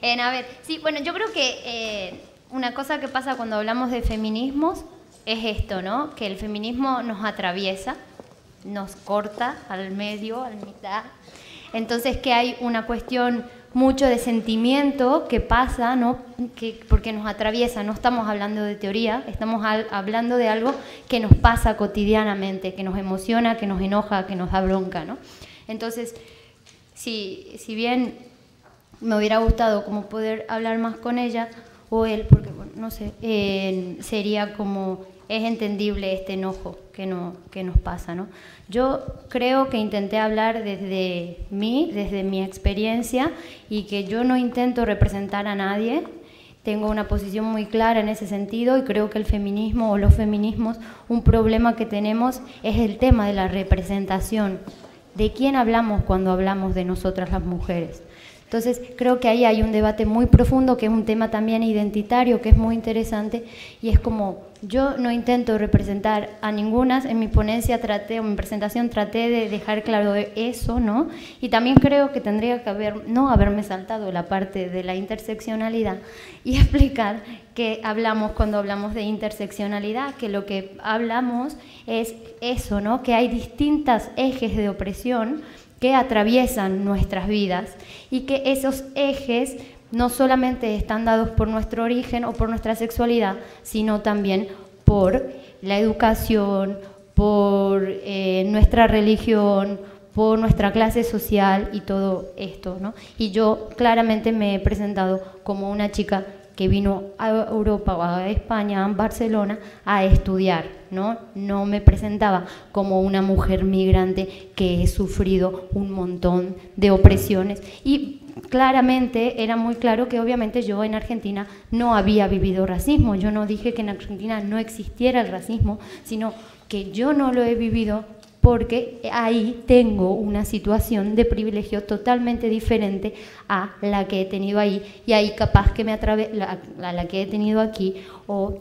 A ver, sí, bueno, yo creo que una cosa que pasa cuando hablamos de feminismos es esto, ¿no? Que el feminismo nos atraviesa, nos corta al medio, a la mitad. Entonces que hay una cuestión mucho de sentimiento que pasa, ¿no? Porque nos atraviesa, no estamos hablando de teoría, estamos hablando de algo que nos pasa cotidianamente, que nos emociona, que nos enoja, que nos da bronca, ¿no? Entonces, si bien me hubiera gustado como poder hablar más con ella, o él, porque bueno, no sé, sería como, es entendible este enojo que nos pasa, ¿no? Yo creo que intenté hablar desde mi experiencia, y que yo no intento representar a nadie. Tengo una posición muy clara en ese sentido, y creo que el feminismo o los feminismos, un problema que tenemos es el tema de la representación. ¿De quién hablamos cuando hablamos de nosotras las mujeres? Entonces, creo que ahí hay un debate muy profundo, que es un tema también identitario, que es muy interesante, y es como, yo no intento representar a ninguna, en mi ponencia en mi presentación traté de dejar claro eso, ¿no? Y también creo que tendría que no haberme saltado la parte de la interseccionalidad y explicar que cuando hablamos de interseccionalidad, que lo que hablamos es eso, ¿no? Que hay distintos ejes de opresión que atraviesan nuestras vidas, y que esos ejes no solamente están dados por nuestro origen o por nuestra sexualidad, sino también por la educación, por nuestra religión, por nuestra clase social y todo esto, ¿no? Y yo claramente me he presentado como una chica que vino a Europa o a España, a Barcelona, a estudiar, ¿no? No me presentaba como una mujer migrante que he sufrido un montón de opresiones. Y claramente era muy claro que obviamente yo en Argentina no había vivido racismo. Yo no dije que en Argentina no existiera el racismo, sino que yo no lo he vivido porque ahí tengo una situación de privilegio totalmente diferente a la que he tenido ahí, y ahí capaz que la que he tenido aquí, o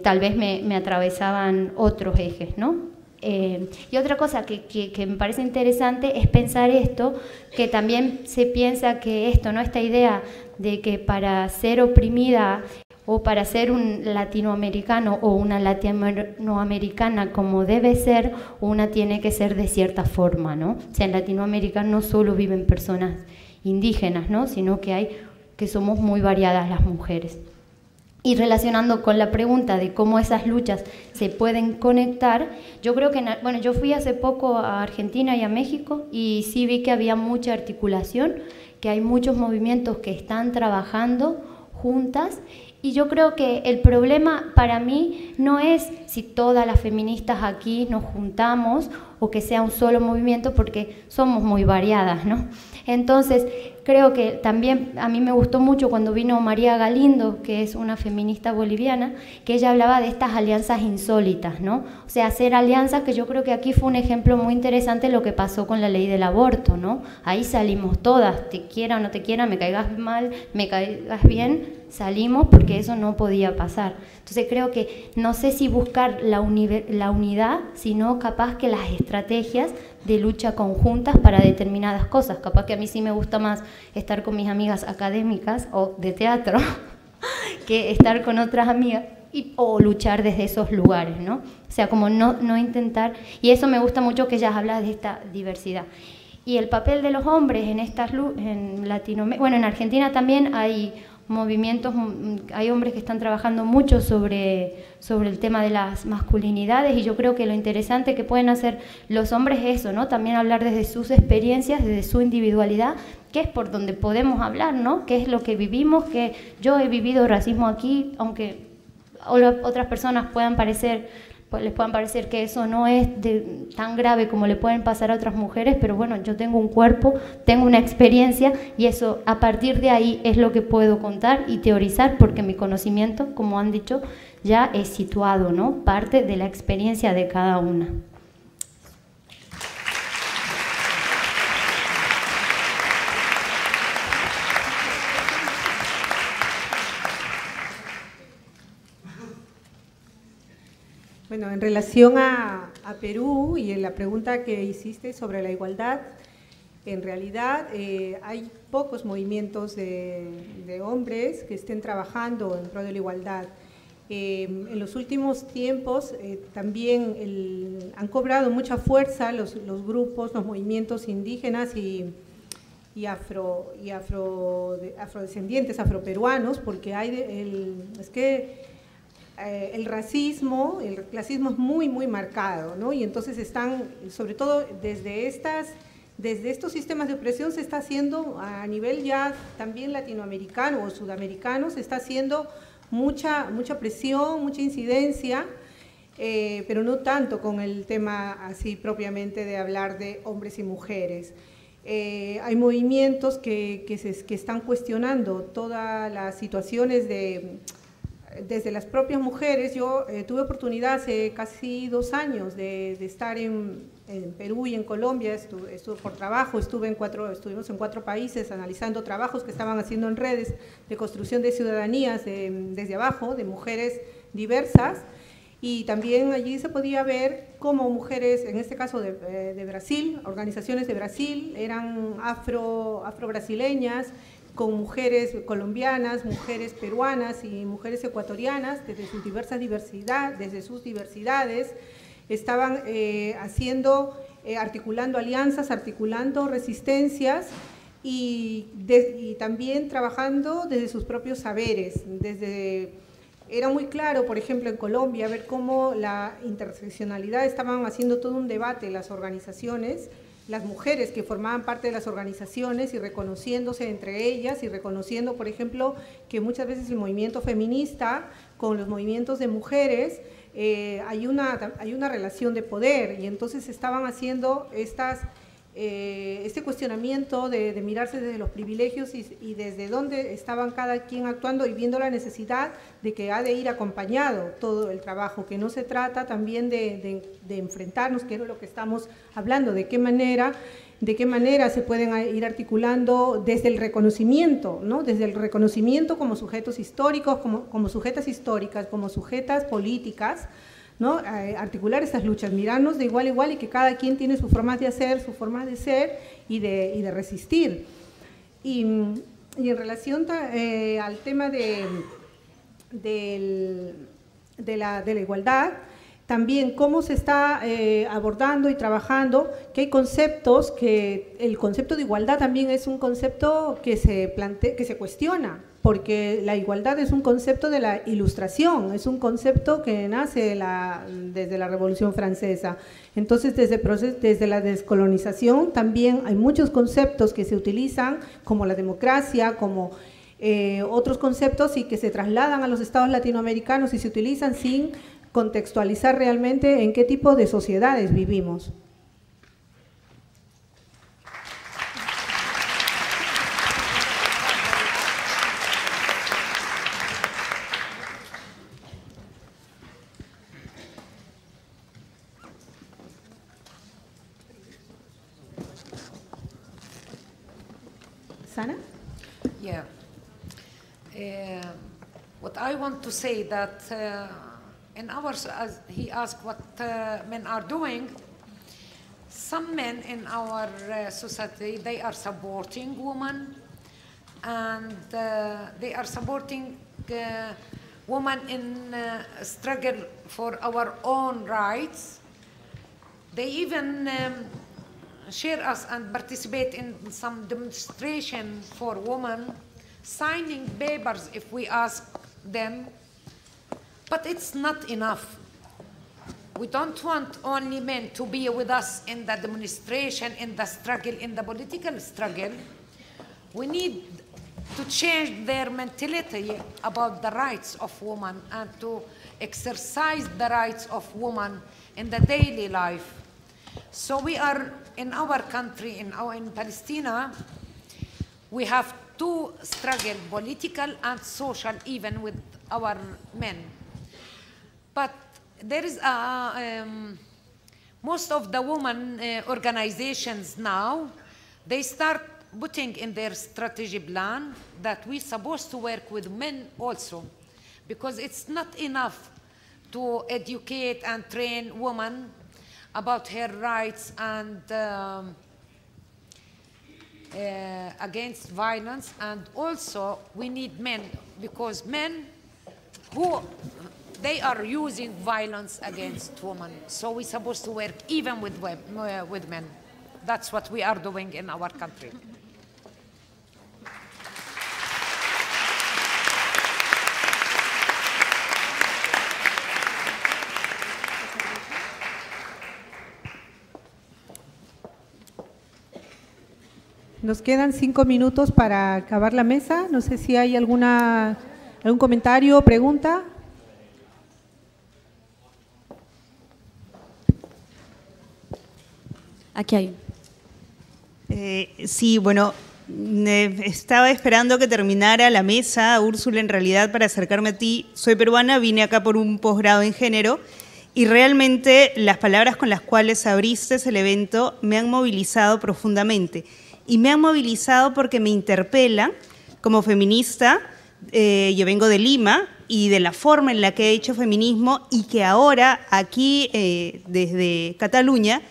tal vez me atravesaban otros ejes, ¿no? Y otra cosa que me parece interesante es pensar esto, que también se piensa que ¿no? Esta idea de que para ser oprimida o para ser un latinoamericano o una latinoamericana como debe ser, una tiene que ser de cierta forma, ¿no? O sea, en Latinoamérica no solo viven personas indígenas, ¿no? Sino que somos muy variadas las mujeres. Y relacionando con la pregunta de cómo esas luchas se pueden conectar, yo creo que, bueno, yo fui hace poco a Argentina y a México, y sí vi que había mucha articulación, que hay muchos movimientos que están trabajando juntas. Y yo creo que el problema para mí no es si todas las feministas aquí nos juntamos o que sea un solo movimiento, porque somos muy variadas, ¿no? Entonces, creo que también a mí me gustó mucho cuando vino María Galindo, que es una feminista boliviana, que ella hablaba de estas alianzas insólitas, ¿no? O sea, hacer alianzas, que yo creo que aquí fue un ejemplo muy interesante lo que pasó con la ley del aborto, ¿no? Ahí salimos todas, te quiera o no te quiera, me caigas mal, me caigas bien, salimos porque eso no podía pasar. Entonces creo que no sé si buscar la unidad, sino capaz que las estrategias de lucha conjuntas para determinadas cosas. Capaz que a mí sí me gusta más estar con mis amigas académicas o de teatro que estar con otras amigas o luchar desde esos lugares, ¿no? O sea, como no intentar, y eso me gusta mucho que ellas hablan de esta diversidad. Y el papel de los hombres en Latinoamérica, bueno, en Argentina también hay movimientos, hay hombres que están trabajando mucho sobre el tema de las masculinidades, y yo creo que lo interesante que pueden hacer los hombres es eso, ¿no? También hablar desde sus experiencias, desde su individualidad, que es por donde podemos hablar, ¿no? ¿Qué es lo que vivimos? Que yo he vivido racismo aquí, aunque otras personas les puedan parecer que eso no es tan grave como le pueden pasar a otras mujeres, pero bueno, yo tengo un cuerpo, tengo una experiencia, y eso, a partir de ahí es lo que puedo contar y teorizar, porque mi conocimiento, como han dicho, ya es situado, ¿no? Parte de la experiencia de cada una. Bueno, en relación a Perú y en la pregunta que hiciste sobre la igualdad, en realidad hay pocos movimientos de hombres que estén trabajando en pro de la igualdad. En los últimos tiempos también han cobrado mucha fuerza los grupos, los movimientos indígenas y afrodescendientes, afroperuanos, porque el racismo, el clasismo es muy, muy marcado, ¿no? Y entonces están, sobre todo desde estos sistemas de opresión se está haciendo a nivel ya también latinoamericano o sudamericano, se está haciendo mucha presión, mucha incidencia, pero no tanto con el tema así propiamente de hablar de hombres y mujeres. Hay movimientos que están cuestionando todas las situaciones desde las propias mujeres. Yo tuve oportunidad hace casi 2 años de estar en Perú y en Colombia, estuve por trabajo, estuvimos en 4 países analizando trabajos que estaban haciendo en redes de construcción de ciudadanías desde abajo, de mujeres diversas, y también allí se podía ver cómo mujeres, en este caso de Brasil, organizaciones de Brasil, eran afro-brasileñas, con mujeres colombianas, mujeres peruanas y mujeres ecuatorianas, desde sus diversidades, estaban articulando alianzas, articulando resistencias y también trabajando desde sus propios saberes. Era muy claro, por ejemplo, en Colombia, ver cómo la interseccionalidad estaban haciendo todo un debate en las organizaciones, las mujeres que formaban parte de las organizaciones y reconociéndose entre ellas y reconociendo, por ejemplo, que muchas veces el movimiento feminista con los movimientos de mujeres hay una relación de poder, y entonces estaban haciendo este cuestionamiento de mirarse desde los privilegios y desde dónde estaban cada quien actuando, y viendo la necesidad de que ha de ir acompañado todo el trabajo, que no se trata también de enfrentarnos, que es lo que estamos hablando, de qué manera se pueden ir articulando desde el reconocimiento, ¿no? Desde el reconocimiento como sujetos históricos, como sujetas históricas, como sujetas políticas, ¿no? Articular estas luchas, mirarnos de igual a igual, y que cada quien tiene su forma de hacer, su forma de ser y de resistir. Y en relación al tema de la igualdad, también cómo se está abordando y trabajando, que hay conceptos, que el concepto de igualdad también es un concepto que se cuestiona, porque la igualdad es un concepto de la Ilustración, es un concepto que nace desde la Revolución Francesa. Entonces, desde la descolonización también hay muchos conceptos que se utilizan, como la democracia, como otros conceptos, y que se trasladan a los estados latinoamericanos y se utilizan sin contextualizar realmente en qué tipo de sociedades vivimos. Sana? Yeah. What I want to say that in ours, as he asked what men are doing, some men in our society, they are supporting women, and they are supporting women in struggle for our own rights. They even share us and participate in some demonstration for women, signing papers if we ask them, but it's not enough. We don't want only men to be with us in the demonstration, in the struggle, in the political struggle. We need to change their mentality about the rights of women and to exercise the rights of women in the daily life. So we are in our country, in Palestine, we have to struggle, political and social, even with our men. But there is most of the women organizations now, they start putting in their strategy plan that we're supposed to work with men also, because it's not enough to educate and train women about her rights and against violence, and also we need men, because men who they are using violence against women, so we're supposed to work even with men. That's what we are doing in our country. Nos quedan 5 minutos para acabar la mesa. No sé si hay algún comentario o pregunta. Aquí hay. Sí, bueno, estaba esperando que terminara la mesa, Úrsula, en realidad, para acercarme a ti. Soy peruana, vine acá por un posgrado en género y realmente las palabras con las cuales abriste el evento me han movilizado profundamente. Y me han movilizado porque me interpela como feminista. Yo vengo de Lima y de la forma en la que he hecho feminismo, y que ahora aquí desde Cataluña,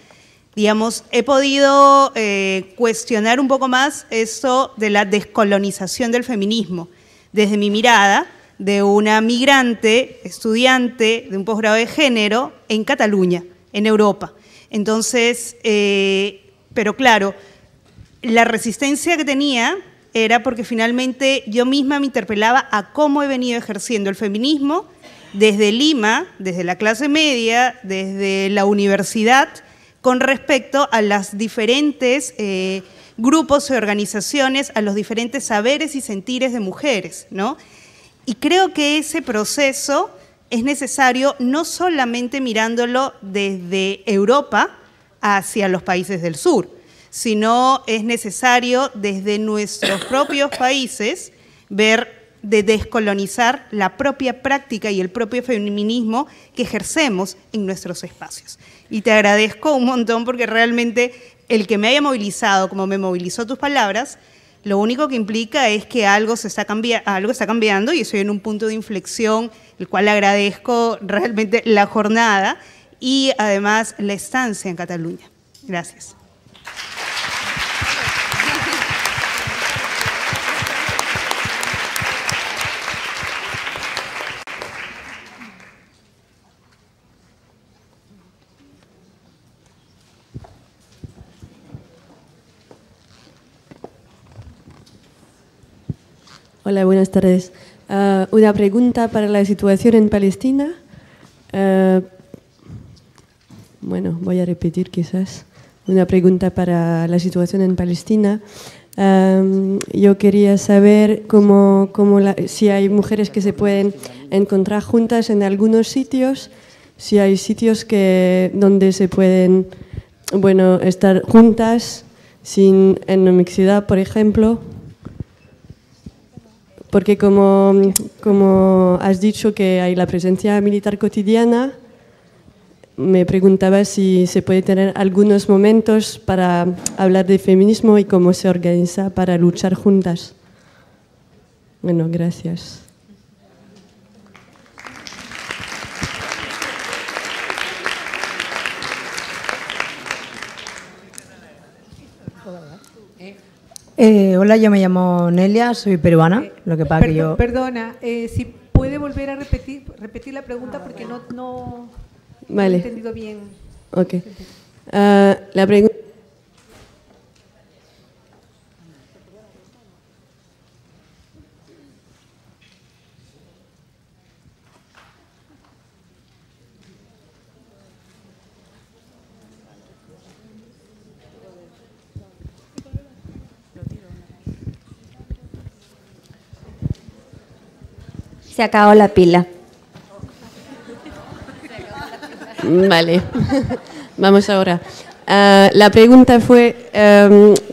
digamos, he podido cuestionar un poco más esto de la descolonización del feminismo, desde mi mirada de una migrante, estudiante de un posgrado de género en Cataluña, en Europa. Entonces, pero claro, la resistencia que tenía era porque finalmente yo misma me interpelaba a cómo he venido ejerciendo el feminismo desde Lima, desde la clase media, desde la universidad, con respecto a las diferentes grupos y organizaciones, a los diferentes saberes y sentires de mujeres, ¿no? Y creo que ese proceso es necesario no solamente mirándolo desde Europa hacia los países del sur, sino es necesario desde nuestros propios países ver de descolonizar la propia práctica y el propio feminismo que ejercemos en nuestros espacios. Y te agradezco un montón porque realmente el que me haya movilizado, como me movilizó tus palabras, lo único que implica es que algo está cambiando y estoy en un punto de inflexión, el cual agradezco realmente la jornada y además la estancia en Cataluña. Gracias. Hola, buenas tardes. Una pregunta para la situación en Palestina. Bueno, voy a repetir quizás. Una pregunta para la situación en Palestina. Yo quería saber si hay mujeres que se pueden encontrar juntas en algunos sitios, si hay sitios donde se pueden estar juntas sin enemistad, por ejemplo. Porque como has dicho que hay la presencia militar cotidiana, me preguntaba si se puede tener algunos momentos para hablar de feminismo y cómo se organiza para luchar juntas. Bueno, gracias. Hola, yo me llamo Nelia, soy peruana. Lo que pasa que yo... Perdona, si puede volver a repetir la pregunta porque no Vale. he entendido bien. Ok. La pregunta... Se acabó la pila. Vale, vamos ahora. La pregunta fue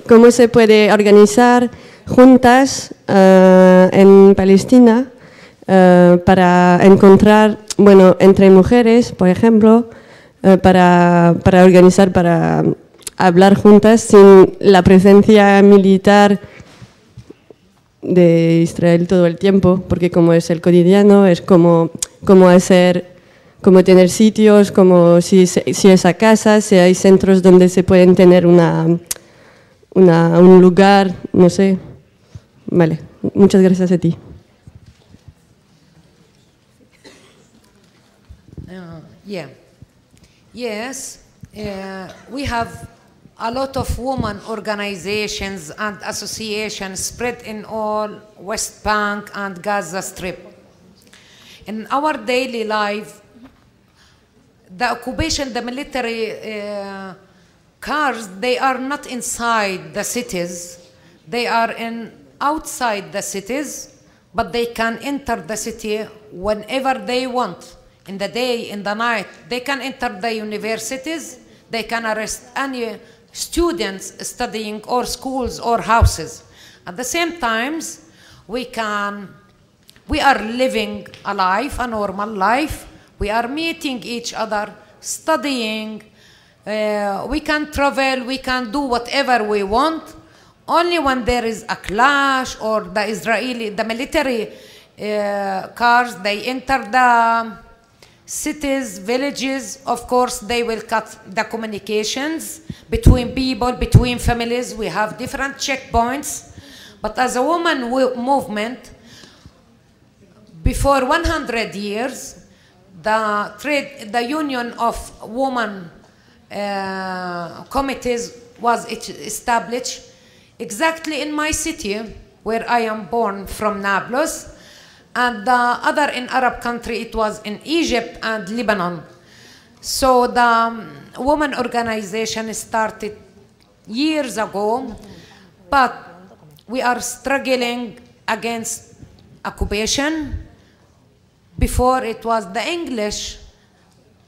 cómo se puede organizar juntas en Palestina para encontrar, bueno, entre mujeres, por ejemplo, para organizar, para hablar juntas sin la presencia militar de Israel todo el tiempo, porque como es el cotidiano, es como tener sitios, como si es a casa, si hay centros donde se pueden tener un lugar, no sé. Vale, muchas gracias a ti. Yes, we have a lot of women organizations and associations spread in all West Bank and Gaza Strip. In our daily life, the occupation, the military cars, they are not inside the cities. They are outside the cities, but they can enter the city whenever they want. In the day, in the night, they can enter the universities. They can arrest any students studying or schools or houses. At the same times, we are living a life, a normal life. We are meeting each other, studying. We can travel, we can do whatever we want. Only when there is a clash or the military cars, they enter the cities, villages, of course, they will cut the communications between people, between families. We have different checkpoints. But as a woman movement, before 100 years, the union of women committees was established exactly in my city, where I am born, from Nablus. And the other in Arab country, it was in Egypt and Lebanon. So the women organization started years ago, but we are struggling against occupation. Before it was the English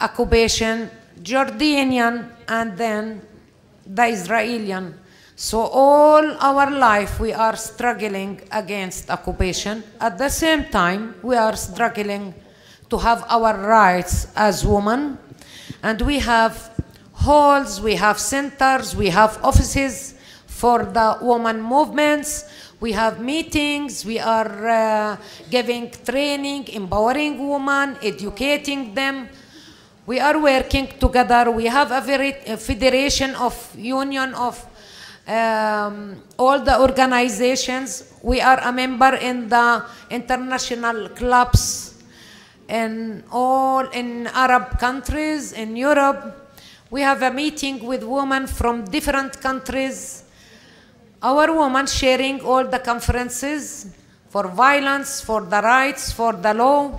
occupation, Jordanian, and then the Israeli. So all our life we are struggling against occupation. At the same time, we are struggling to have our rights as women. And we have halls, we have centers, we have offices for the women movements. We have meetings, we are giving training, empowering women, educating them. We are working together. We have a federation of union of all the organizations. We are a member in the international clubs in Arab countries, in Europe. We have a meeting with women from different countries. Our women sharing all the conferences for violence, for the rights, for the law.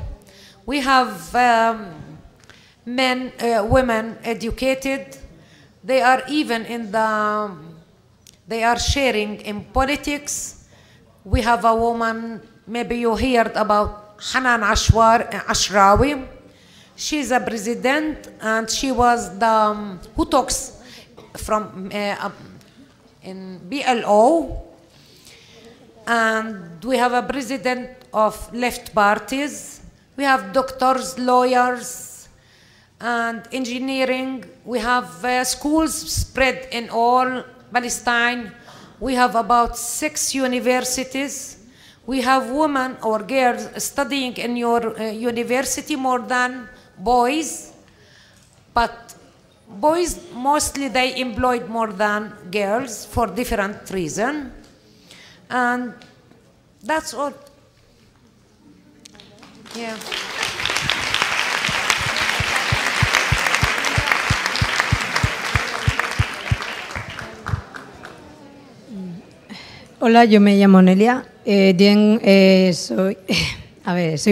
We have women educated. They are even they are sharing in politics. We have a woman, maybe you heard about Hanan Ashrawi. She's a president, and she was the who talks from in BLO. And we have a president of left parties. We have doctors, lawyers, and engineering. We have schools spread in all Palestine. We have about 6 universities. We have women or girls studying in your university more than boys, but boys mostly they employed more than girls for different reasons, and that's all. Yeah. Hola, yo me llamo Nelia. Soy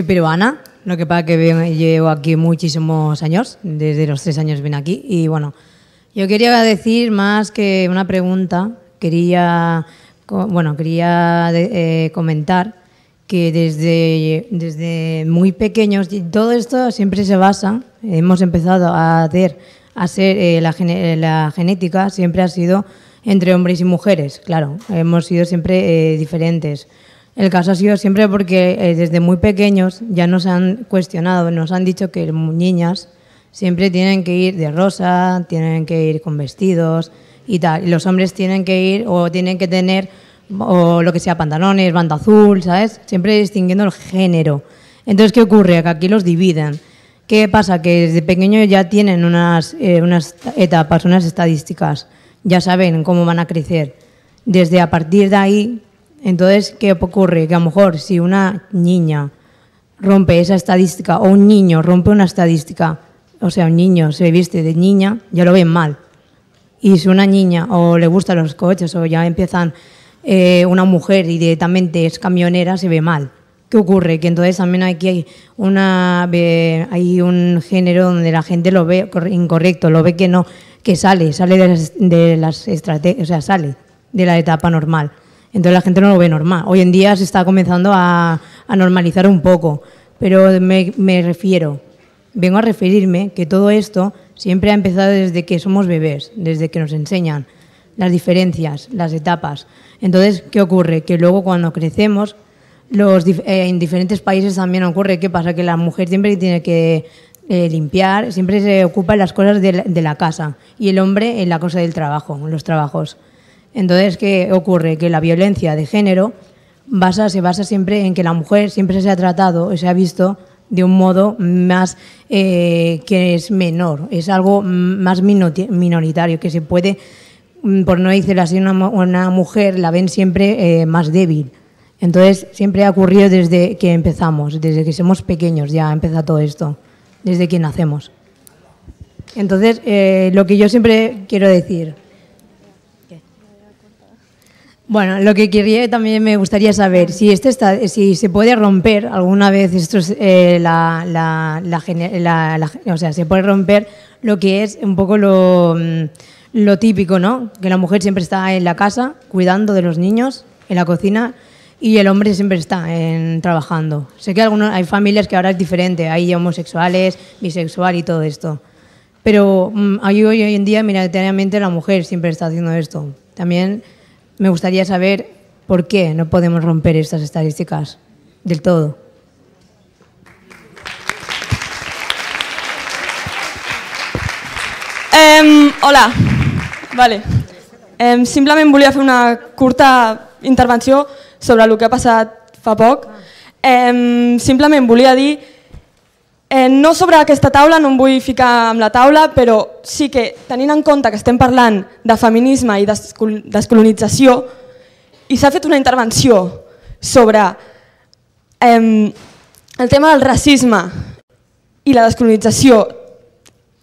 peruana, lo que pasa que llevo aquí muchísimos años, desde los 3 años vine aquí. Y bueno, yo quería decir más que una pregunta, quería comentar que desde muy pequeños, todo esto siempre se basa, hemos empezado a hacer la genética, siempre ha sido entre hombres y mujeres, claro, hemos sido siempre diferentes. El caso ha sido siempre porque desde muy pequeños ya nos han cuestionado, nos han dicho que niñas siempre tienen que ir de rosa, tienen que ir con vestidos y tal, y los hombres tienen que ir o tienen que tener o lo que sea, pantalones, banda azul, ¿sabes? Siempre distinguiendo el género. Entonces, ¿qué ocurre? Que aquí los dividen. ¿Qué pasa? Que desde pequeños ya tienen unas etapas, unas estadísticas, ya saben cómo van a crecer. Desde a partir de ahí, entonces, ¿qué ocurre? Que a lo mejor si una niña rompe esa estadística o un niño rompe una estadística, o sea, un niño se viste de niña, ya lo ven mal. Y si una niña o le gustan los coches o ya empiezan una mujer y directamente es camionera, se ve mal. ¿Qué ocurre? Que entonces también aquí hay un género donde la gente lo ve incorrecto, lo ve que no, que sale de las estrategias, o sea, sale de la etapa normal. Entonces la gente no lo ve normal. Hoy en día se está comenzando a normalizar un poco, pero vengo a referirme que todo esto siempre ha empezado desde que somos bebés, desde que nos enseñan las diferencias, las etapas. Entonces, ¿qué ocurre? Que luego cuando crecemos, en diferentes países también ocurre, ¿qué pasa? Que la mujer siempre tiene que limpiar, siempre se ocupa en las cosas de la casa y el hombre en la cosa del trabajo, en los trabajos. Entonces, ¿qué ocurre? Que la violencia de género se basa siempre en que la mujer siempre se ha tratado o se ha visto de un modo más que es menor, es algo más minoritario, que se puede, por no decirlo así, una mujer la ven siempre más débil. Entonces, siempre ha ocurrido desde que empezamos, desde que somos pequeños ya empieza todo esto, desde que nacemos. Entonces, lo que yo siempre quiero decir... Bueno, lo que quería también me gustaría saber si si se puede romper alguna vez o sea, se puede romper lo que es un poco lo típico, ¿no? Que la mujer siempre está en la casa cuidando de los niños, en la cocina, y el hombre siempre está trabajando. Sé que hay familias que ahora es diferente, hay homosexuales, bisexual y todo esto. Pero hoy en día, minoritariamente, la mujer siempre está haciendo esto. También me gustaría saber por qué no podemos romper estas estadísticas del todo. Hola. Vale. Simplement volia fer una curta intervenció sobre el que ha passat fa poc. Simplement volia dir, no sobre aquesta taula, no em vull ficar amb la taula, però sí que tenint en compte que estem parlant de feminisme i descolonització, i s'ha fet una intervenció sobre el tema del racisme i la descolonització,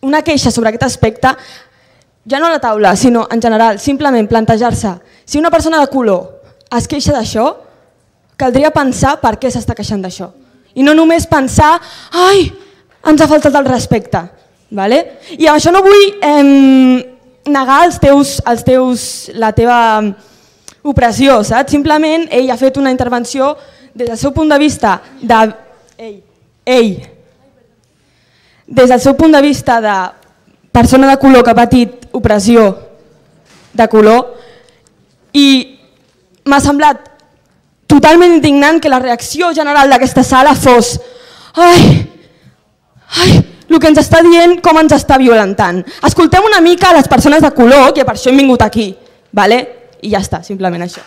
una queixa sobre aquest aspecte, ja no a la taula, sinó en general, simplement plantejar-se, si una persona de color es queixa d'això, caldria pensar per què s'està queixant d'això. I no només pensar, ai, ens ha faltat el respecte. I amb això no vull negar la teva opressió, saps? Simplement ell ha fet una intervenció des del seu punt de vista des del seu punt de vista de persona de color que ha patit opressió de color, i m'ha semblat totalment indignant que la reacció general d'aquesta sala fos ai, el el que ens està dient com ens està violentant. Escoltem una mica a les persones de color, que per això hem vingut aquí, ¿vale? I ja està, simplement això.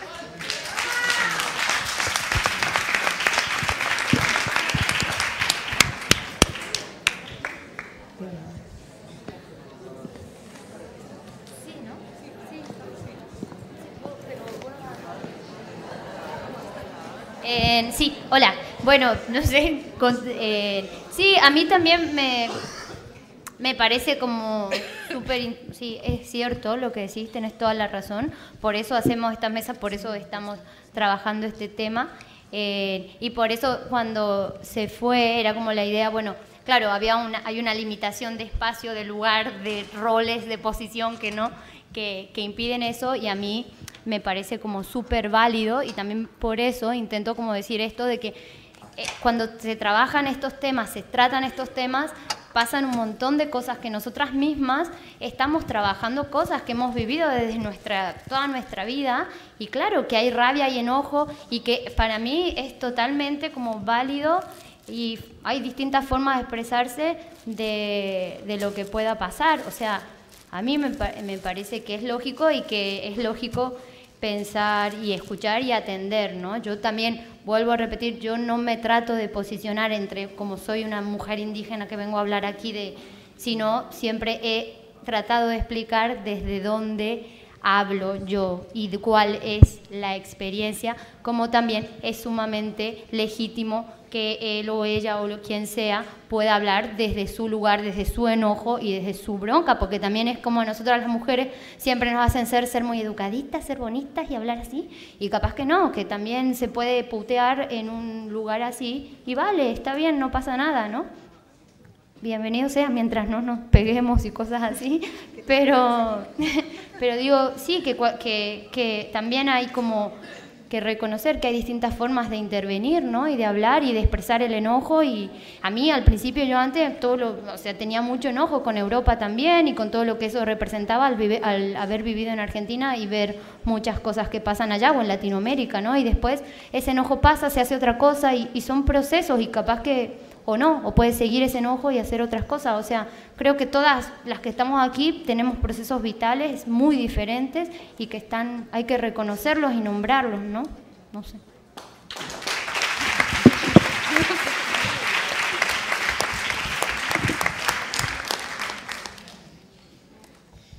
Sí, hola. Bueno, no sé. Sí, a mí también me parece como súper... Sí, es cierto lo que decís, tenés toda la razón. Por eso hacemos esta mesa, por eso estamos trabajando este tema. Y por eso cuando se fue era como la idea, bueno, claro, hay una limitación de espacio, de lugar, de roles, de posición que impiden eso, y a mí me parece como súper válido, y también por eso intento como decir esto de que cuando se trabajan estos temas, se tratan estos temas, pasan un montón de cosas que nosotras mismas estamos trabajando, cosas que hemos vivido desde toda nuestra vida, y claro que hay rabia y enojo, y que para mí es totalmente como válido, y hay distintas formas de expresarse de lo que pueda pasar. O sea, a mí me parece que es lógico, y que es lógico pensar y escuchar y atender, ¿no? Yo también, vuelvo a repetir, yo no me trato de posicionar como soy una mujer indígena que vengo a hablar aquí, sino siempre he tratado de explicar desde dónde hablo yo y de cuál es la experiencia, como también es sumamente legítimo que él o ella o quien sea pueda hablar desde su lugar, desde su enojo y desde su bronca, porque también es como nosotras las mujeres siempre nos hacen ser muy educaditas, ser bonitas y hablar así, y capaz que no, que también se puede putear en un lugar así, y vale, está bien, no pasa nada, ¿no? Bienvenido sea, mientras no nos peguemos y cosas así, pero digo, sí, que también hay como que reconocer que hay distintas formas de intervenir, ¿no? Y de hablar y de expresar el enojo. Y a mí al principio, yo antes tenía mucho enojo con Europa también, y con todo lo que eso representaba al haber vivido en Argentina y ver muchas cosas que pasan allá o en Latinoamérica, ¿no? Y después ese enojo pasa, se hace otra cosa, y son procesos, y capaz que o no, o puedes seguir ese enojo y hacer otras cosas. O sea, creo que todas las que estamos aquí tenemos procesos vitales muy diferentes, y que hay que reconocerlos y nombrarlos, ¿no? No sé.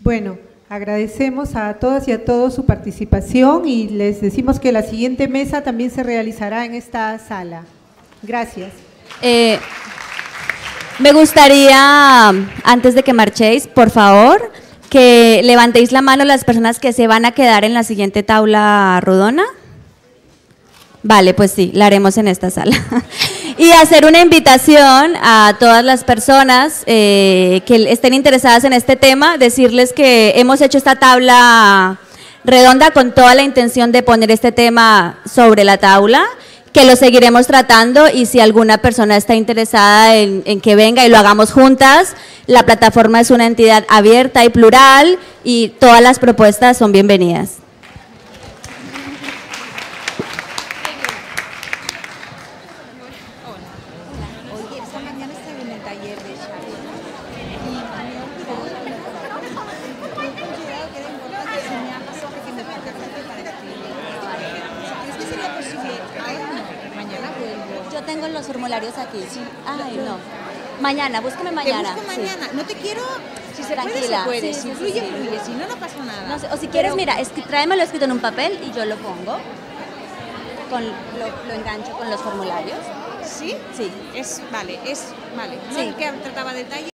Bueno, agradecemos a todas y a todos su participación, y les decimos que la siguiente mesa también se realizará en esta sala. Gracias. Me gustaría, antes de que marchéis, por favor, que levantéis la mano las personas que se van a quedar en la siguiente tabla rodona. Vale, pues sí, la haremos en esta sala. Y hacer una invitación a todas las personas que estén interesadas en este tema, decirles que hemos hecho esta tabla redonda con toda la intención de poner este tema sobre la tabla, que lo seguiremos tratando, y si alguna persona está interesada en que venga y lo hagamos juntas, la plataforma es una entidad abierta y plural, y todas las propuestas son bienvenidas. Tengo los formularios aquí. Sí. Ay, no. Mañana, búscame mañana. Te busco mañana. Sí. No te quiero... Sí, tranquila. Puede, sí, si fluye, fluye. Si no, no pasa nada. No sé, o si quieres, mira, tráemelo escrito en un papel y yo lo pongo. Lo engancho con los formularios. ¿Sí? Sí. Vale. Sí. No, que trataba detalles.